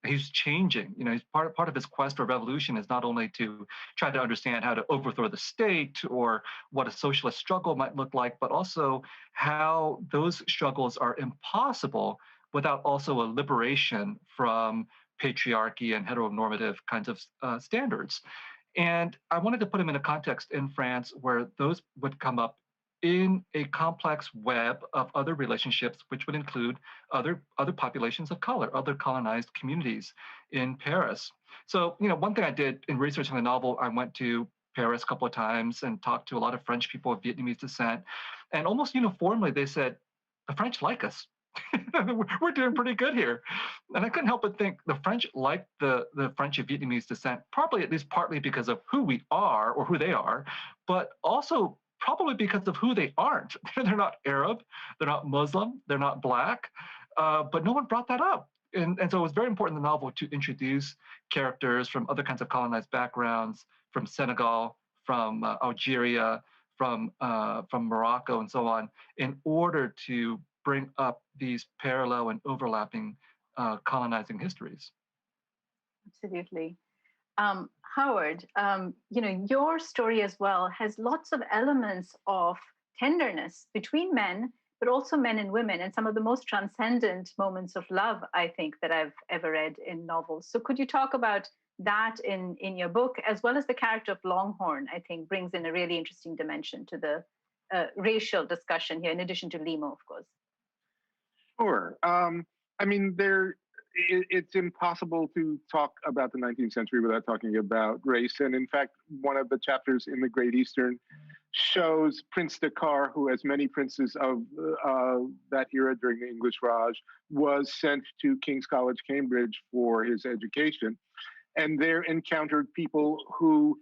He's changing. He's part of his quest for revolution is not only to try to understand how to overthrow the state or what a socialist struggle might look like, but also how those struggles are impossible without also a liberation from patriarchy and heteronormative kinds of standards. And I wanted to put him in a context in France where those would come up in a complex web of other relationships, which would include other populations of color, other colonized communities in Paris. So, one thing I did in researching the novel, I went to Paris a couple of times and talked to a lot of French people of Vietnamese descent. And almost uniformly, they said, the French like us. We're doing pretty good here. And I couldn't help but think the French like the French of Vietnamese descent, probably at least partly because of who we are or who they are, but also probably because of who they aren't. They're not Arab, they're not Muslim, they're not Black, but no one brought that up. And so it was very important in the novel to introduce characters from other kinds of colonized backgrounds, from Senegal, from Algeria, from Morocco, and so on, in order to bring up these parallel and overlapping colonizing histories. Absolutely. Howard, your story as well has lots of elements of tenderness between men, but also men and women, and some of the most transcendent moments of love, I think, that I've ever read in novels. So could you talk about that in your book, as well as the character of Longhorn, I think brings in a really interesting dimension to the racial discussion here, in addition to Limo, of course. Sure. I mean, it's impossible to talk about the 19th century without talking about race. And in fact, one of the chapters in The Great Eastern shows Prince Dakkar, who, as many princes of that era during the English Raj, was sent to King's College, Cambridge for his education. And there encountered people who,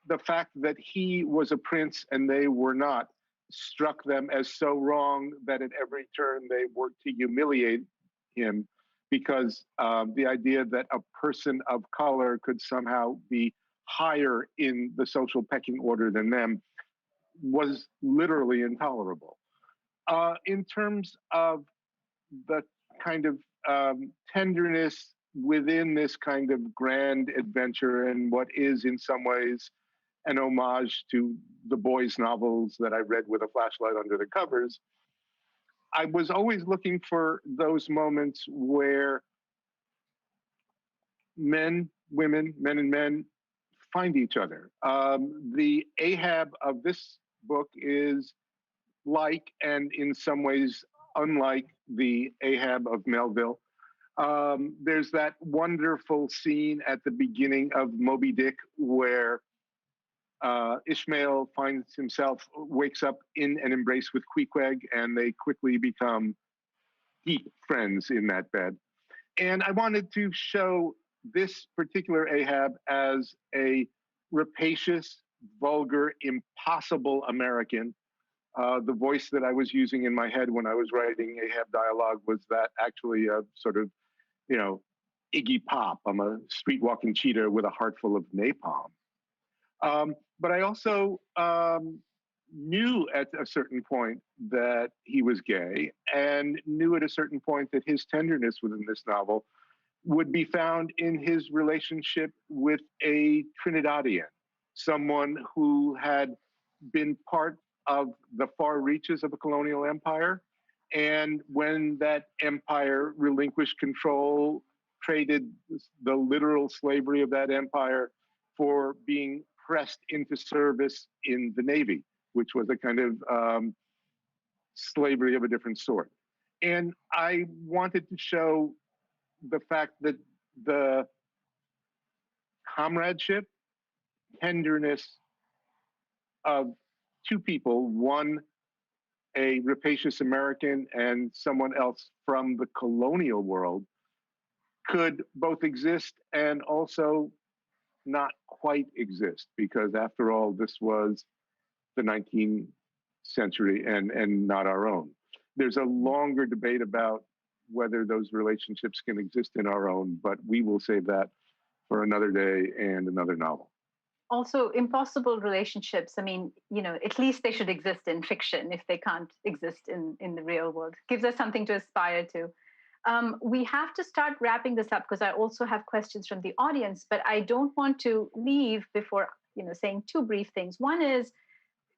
the fact that he was a prince and they were not, struck them as so wrong that at every turn they worked to humiliate him, because the idea that a person of color could somehow be higher in the social pecking order than them was literally intolerable. In terms of the kind of tenderness within this kind of grand adventure, and what is in some ways an homage to the boys' novels that I read with a flashlight under the covers, I was always looking for those moments where men, women, men and men find each other. The Ahab of this book is like, and in some ways unlike, the Ahab of Melville. There's that wonderful scene at the beginning of Moby Dick where Ishmael wakes up in an embrace with Queequeg, and they quickly become deep friends in that bed. And I wanted to show this particular Ahab as a rapacious, vulgar, impossible American. The voice that I was using in my head when I was writing Ahab dialogue was that actually a sort of, Iggy Pop. I'm a street walking cheater with a heart full of napalm. But I also knew at a certain point that he was gay, and knew at a certain point that his tenderness within this novel would be found in his relationship with a Trinidadian, someone who had been part of the far reaches of a colonial empire. And when that empire relinquished control, traded the literal slavery of that empire for being pressed into service in the Navy, which was a kind of slavery of a different sort. And I wanted to show the fact that the comradeship, tenderness of two people, one a rapacious American and someone else from the colonial world, could both exist and also not quite exist, because after all, this was the 19th century and not our own. There's a longer debate about whether those relationships can exist in our own, but we will save that for another day and another novel. Also, impossible relationships, I mean, at least they should exist in fiction if they can't exist in the real world. Gives us something to aspire to. We have to start wrapping this up because I also have questions from the audience, but I don't want to leave before saying two brief things. One is,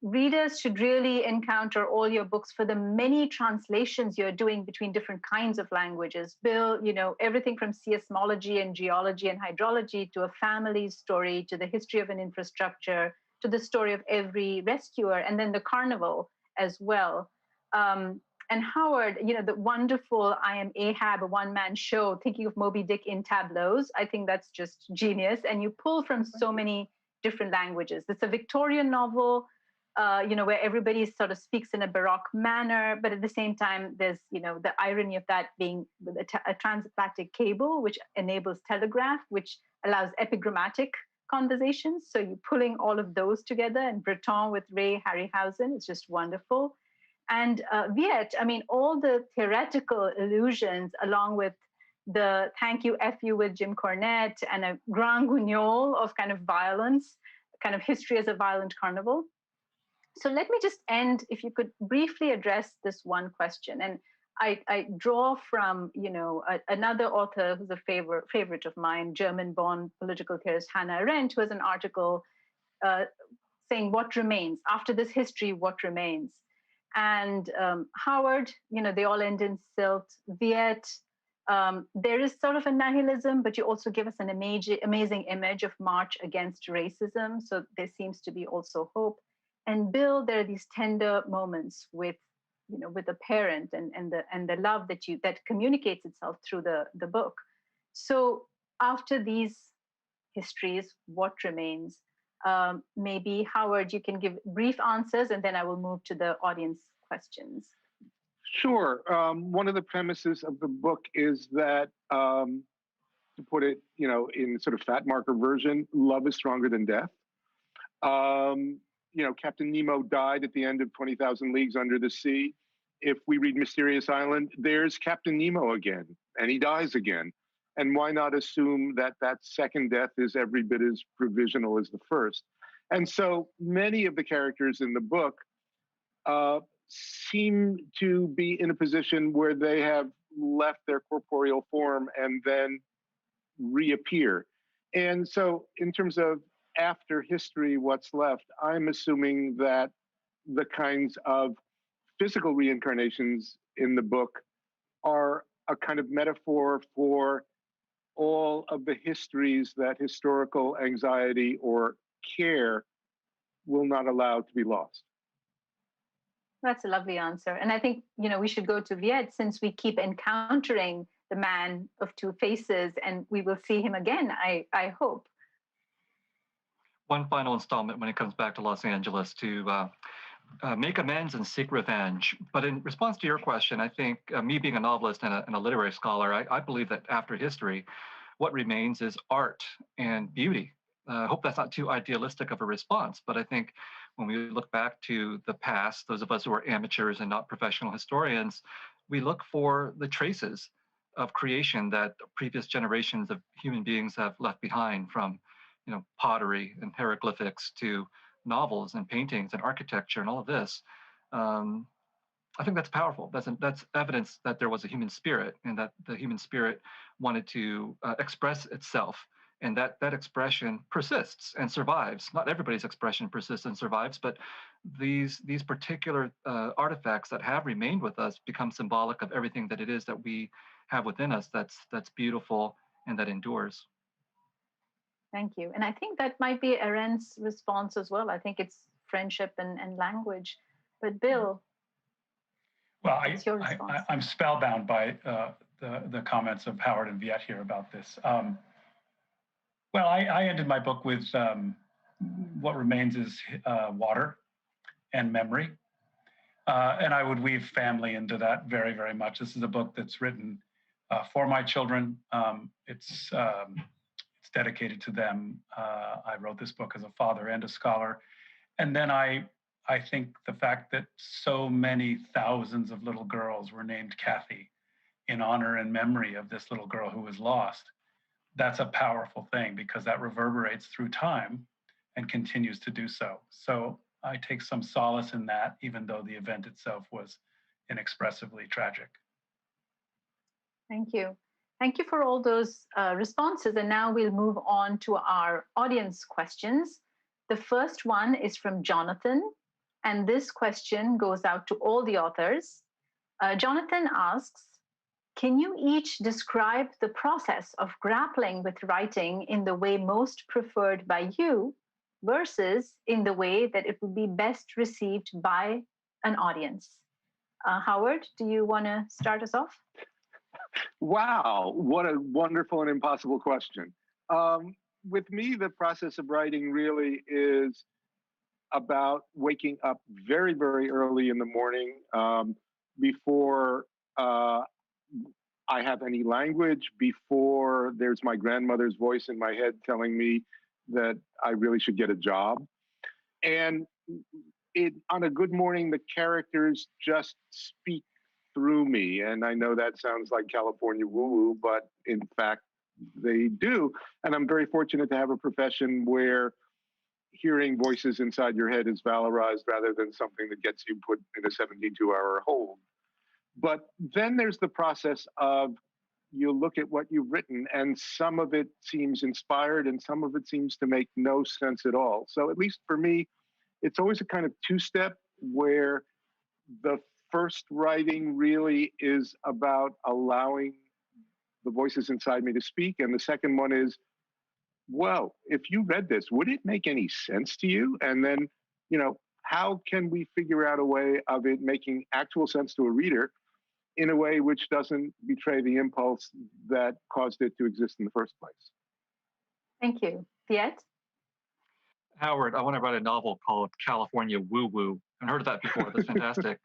readers should really encounter all your books for the many translations you're doing between different kinds of languages. Bill, everything from seismology and geology and hydrology to a family's story, to the history of an infrastructure, to the story of every rescuer, and then the carnival as well. And Howard, the wonderful I Am Ahab, a one-man show, thinking of Moby Dick in tableaus. I think that's just genius. And you pull from so many different languages. It's a Victorian novel, where everybody sort of speaks in a Baroque manner, but at the same time, there's, the irony of that being with a transatlantic cable, which enables telegraph, which allows epigrammatic conversations. So you're pulling all of those together, and Breton with Ray Harryhausen, it's just wonderful. And Viet, I mean, all the theoretical allusions, along with the thank you, F you with Jim Cornette, and a grand guignol of kind of violence, kind of history as a violent carnival. So let me just end, if you could briefly address this one question. And I draw from, another author who's a favorite of mine, German-born political theorist Hannah Arendt, who has an article saying what remains. After this history, what remains? And Howard, they all end in silt. Viet, there is sort of a nihilism, but you also give us an amazing image of March Against Racism. So there seems to be also hope. And Bill, there are these tender moments with a parent and the love that communicates itself through the book. So after these histories, what remains? Maybe Howard, you can give brief answers, and then I will move to the audience questions. Sure. One of the premises of the book is that, to put it, in sort of fat marker version, love is stronger than death. Captain Nemo died at the end of 20,000 Leagues Under the Sea. If we read Mysterious Island, there's Captain Nemo again, and he dies again. And why not assume that that second death is every bit as provisional as the first? And so many of the characters in the book seem to be in a position where they have left their corporeal form and then reappear. And so in terms of after history, what's left, I'm assuming that the kinds of physical reincarnations in the book are a kind of metaphor for all of the histories that historical anxiety or care will not allow to be lost. That's a lovely answer. And I think, we should go to Viet, since we keep encountering the man of two faces, and we will see him again, I hope. One final installment when it comes back to Los Angeles to make amends and seek revenge. But in response to your question, I think me being a novelist and a literary scholar, I believe that after history, what remains is art and beauty. I hope that's not too idealistic of a response, but I think when we look back to the past, those of us who are amateurs and not professional historians, we look for the traces of creation that previous generations of human beings have left behind, from pottery and hieroglyphics to novels and paintings and architecture and all of this. I think that's powerful. That's evidence that there was a human spirit, and that the human spirit wanted to express itself, and that expression persists and survives. Not everybody's expression persists and survives, but these particular artifacts that have remained with us become symbolic of everything that it is that we have within us that's beautiful and that endures. Thank you. And I think that might be Eren's response as well. I think it's friendship and language. But Bill, well, what's your response? I'm spellbound by the comments of Howard and Viet here about this. Well, I ended my book with what remains is water and memory. And I would weave family into that very, very much. This is a book that's written for my children. It's dedicated to them. I wrote this book as a father and a scholar. And then I think the fact that so many thousands of little girls were named Kathy in honor and memory of this little girl who was lost, that's a powerful thing, because that reverberates through time and continues to do so. So I take some solace in that, even though the event itself was inexpressibly tragic. Thank you. Thank you for all those responses. And now we'll move on to our audience questions. The first one is from Jonathan, and this question goes out to all the authors. Jonathan asks, can you each describe the process of grappling with writing in the way most preferred by you versus in the way that it would be best received by an audience? Howard, do you want to start us off? Wow, what a wonderful and impossible question. With me, the process of writing really is about waking up very, very early in the morning before I have any language, before there's my grandmother's voice in my head telling me that I really should get a job. And on a good morning, the characters just speak through me. And I know that sounds like California woo-woo, but in fact, they do. And I'm very fortunate to have a profession where hearing voices inside your head is valorized rather than something that gets you put in a 72-hour hold. But then there's the process of you look at what you've written, and some of it seems inspired and some of it seems to make no sense at all. So at least for me, it's always a kind of two-step where The first writing really is about allowing the voices inside me to speak. And the second one is, well, if you read this, would it make any sense to you? And then, how can we figure out a way of it making actual sense to a reader in a way which doesn't betray the impulse that caused it to exist in the first place? Thank you. Viet? Howard, I want to write a novel called California Woo Woo. I've heard of that before. That's fantastic.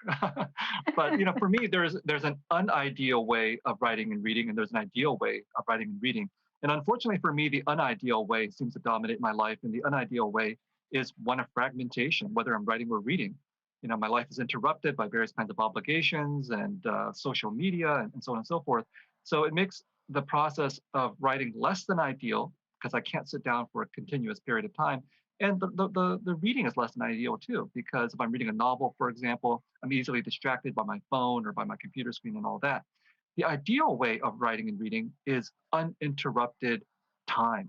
But for me, there's an unideal way of writing and reading, and there's an ideal way of writing and reading. And unfortunately for me, the unideal way seems to dominate my life, and the unideal way is one of fragmentation, whether I'm writing or reading. My life is interrupted by various kinds of obligations and social media and so on and so forth. So it makes the process of writing less than ideal because I can't sit down for a continuous period of time. And the reading is less than ideal too, because if I'm reading a novel, for example, I'm easily distracted by my phone or by my computer screen and all that. The ideal way of writing and reading is uninterrupted time.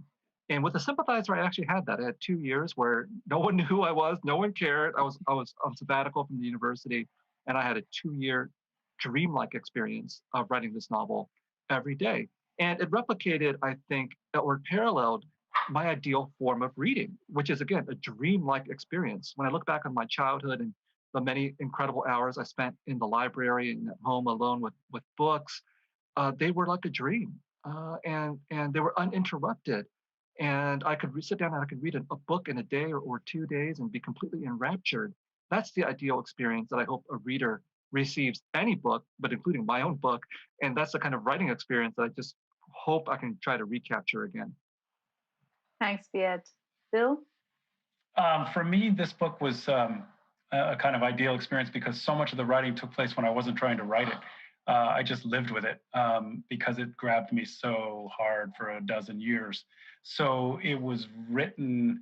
And with the Sympathizer, I actually had that. I had 2 years where no one knew who I was, no one cared. I was on sabbatical from the university, and I had a 2-year dreamlike experience of writing this novel every day. And it replicated, I think, or paralleled my ideal form of reading, which is, again, a dreamlike experience. When I look back on my childhood and the many incredible hours I spent in the library and at home alone with books, they were like a dream, and they were uninterrupted. And I could sit down and I could read a book in a day or 2 days and be completely enraptured. That's the ideal experience that I hope a reader receives any book, but including my own book. And that's the kind of writing experience that I just hope I can try to recapture again. Thanks, Viet. Bill? For me, this book was a kind of ideal experience because so much of the writing took place when I wasn't trying to write it. I just lived with it because it grabbed me so hard for a dozen years. So it was written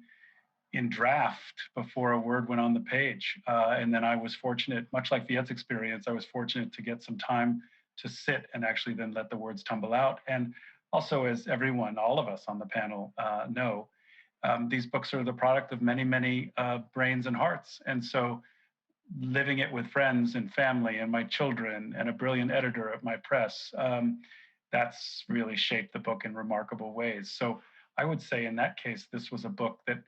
in draft before a word went on the page. And then I was fortunate, much like Viet's experience, I was fortunate to get some time to sit and actually then let the words tumble out. And also, as everyone, all of us on the panel know, these books are the product of many, many brains and hearts. And so living it with friends and family and my children and a brilliant editor at my press, that's really shaped the book in remarkable ways. So I would say in that case, this was a book that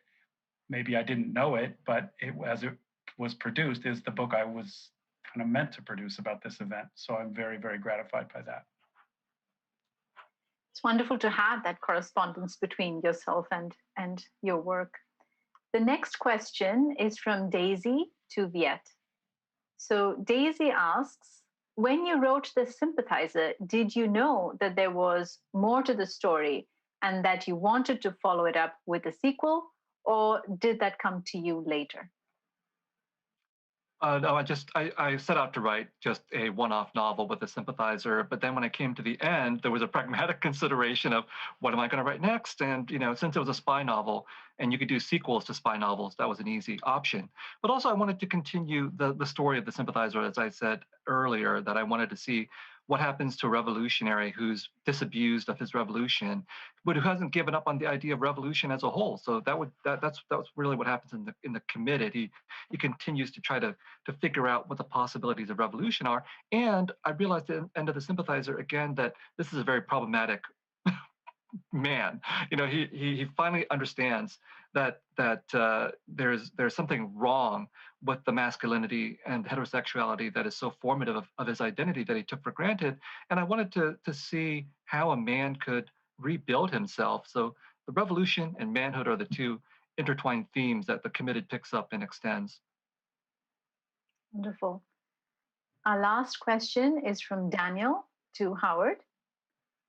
maybe I didn't know it, but as it was produced, is the book I was kind of meant to produce about this event. So I'm very, very gratified by that. It's wonderful to have that correspondence between yourself and your work. The next question is from Daisy to Viet. So Daisy asks, when you wrote The Sympathizer, did you know that there was more to the story and that you wanted to follow it up with a sequel, or did that come to you later? No, I set out to write just a one-off novel with a Sympathizer, but then when I came to the end, there was a pragmatic consideration of what am I going to write next? And since it was a spy novel and you could do sequels to spy novels, that was an easy option. But also I wanted to continue the story of the Sympathizer, as I said earlier, that I wanted to see what happens to a revolutionary who's disabused of his revolution, but who hasn't given up on the idea of revolution as a whole. So that's really what happens in the Committed. He continues to try to figure out what the possibilities of revolution are. And I realized at the end of the Sympathizer again that this is a very problematic man. He finally understands that there's something wrong with the masculinity and heterosexuality that is so formative of his identity that he took for granted. And I wanted to see how a man could rebuild himself. So the revolution and manhood are the two intertwined themes that the Committed picks up and extends. Wonderful. Our last question is from Daniel to Howard.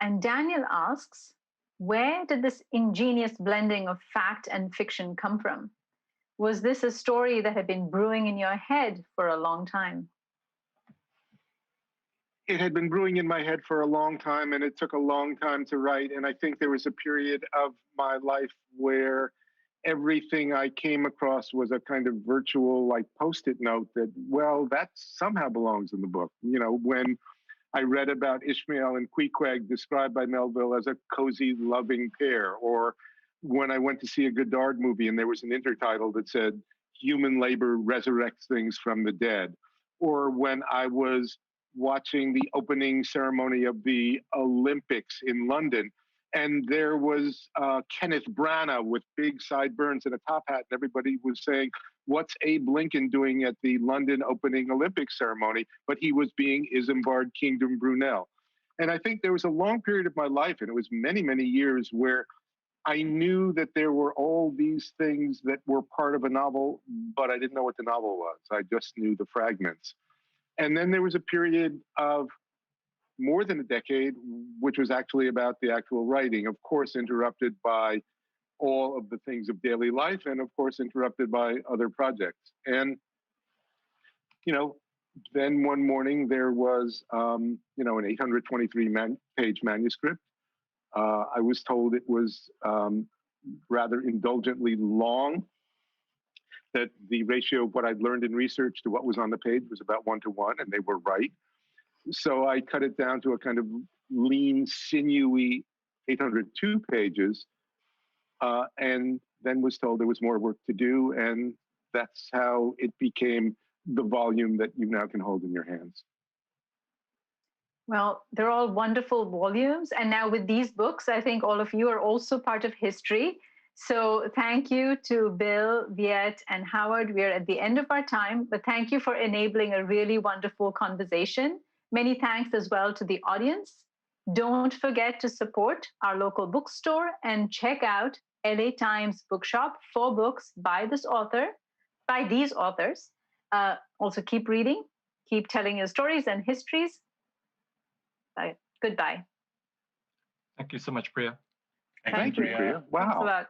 And Daniel asks, where did this ingenious blending of fact and fiction come from? Was this a story that had been brewing in your head for a long time? It had been brewing in my head for a long time, and it took a long time to write. And I think there was a period of my life where everything I came across was a kind of virtual, like, Post-it note that, well, that somehow belongs in the book. When I read about Ishmael and Queequeg described by Melville as a cozy, loving pair, or when I went to see a Godard movie and there was an intertitle that said, "Human labor resurrects things from the dead," or when I was watching the opening ceremony of the Olympics in London, and there was Kenneth Branagh with big sideburns and a top hat, and everybody was saying, "What's Abe Lincoln doing at the London opening Olympic ceremony?" But he was being Isambard Kingdom Brunel. And I think there was a long period of my life, and it was many, many years, where I knew that there were all these things that were part of a novel, but I didn't know what the novel was. I just knew the fragments. And then there was a period of more than a decade, which was actually about the actual writing, of course, interrupted by all of the things of daily life, and of course, interrupted by other projects. And, then one morning there was, an 823-page manuscript. I was told it was rather indulgently long, that the ratio of what I'd learned in research to what was on the page was about 1-to-1, and they were right. So I cut it down to a kind of lean, sinewy 802 pages, and then was told there was more work to do, and that's how it became the volume that you now can hold in your hands. Well, they're all wonderful volumes. And now with these books, I think all of you are also part of history. So thank you to Bill, Viet, and Howard. We're at the end of our time, but thank you for enabling a really wonderful conversation. Many thanks as well to the audience. Don't forget to support our local bookstore and check out LA Times Bookshop for books by these authors. Also keep reading, keep telling your stories and histories. Goodbye. Thank you so much, Priya. Thank you, Priya. Wow. Thanks a lot.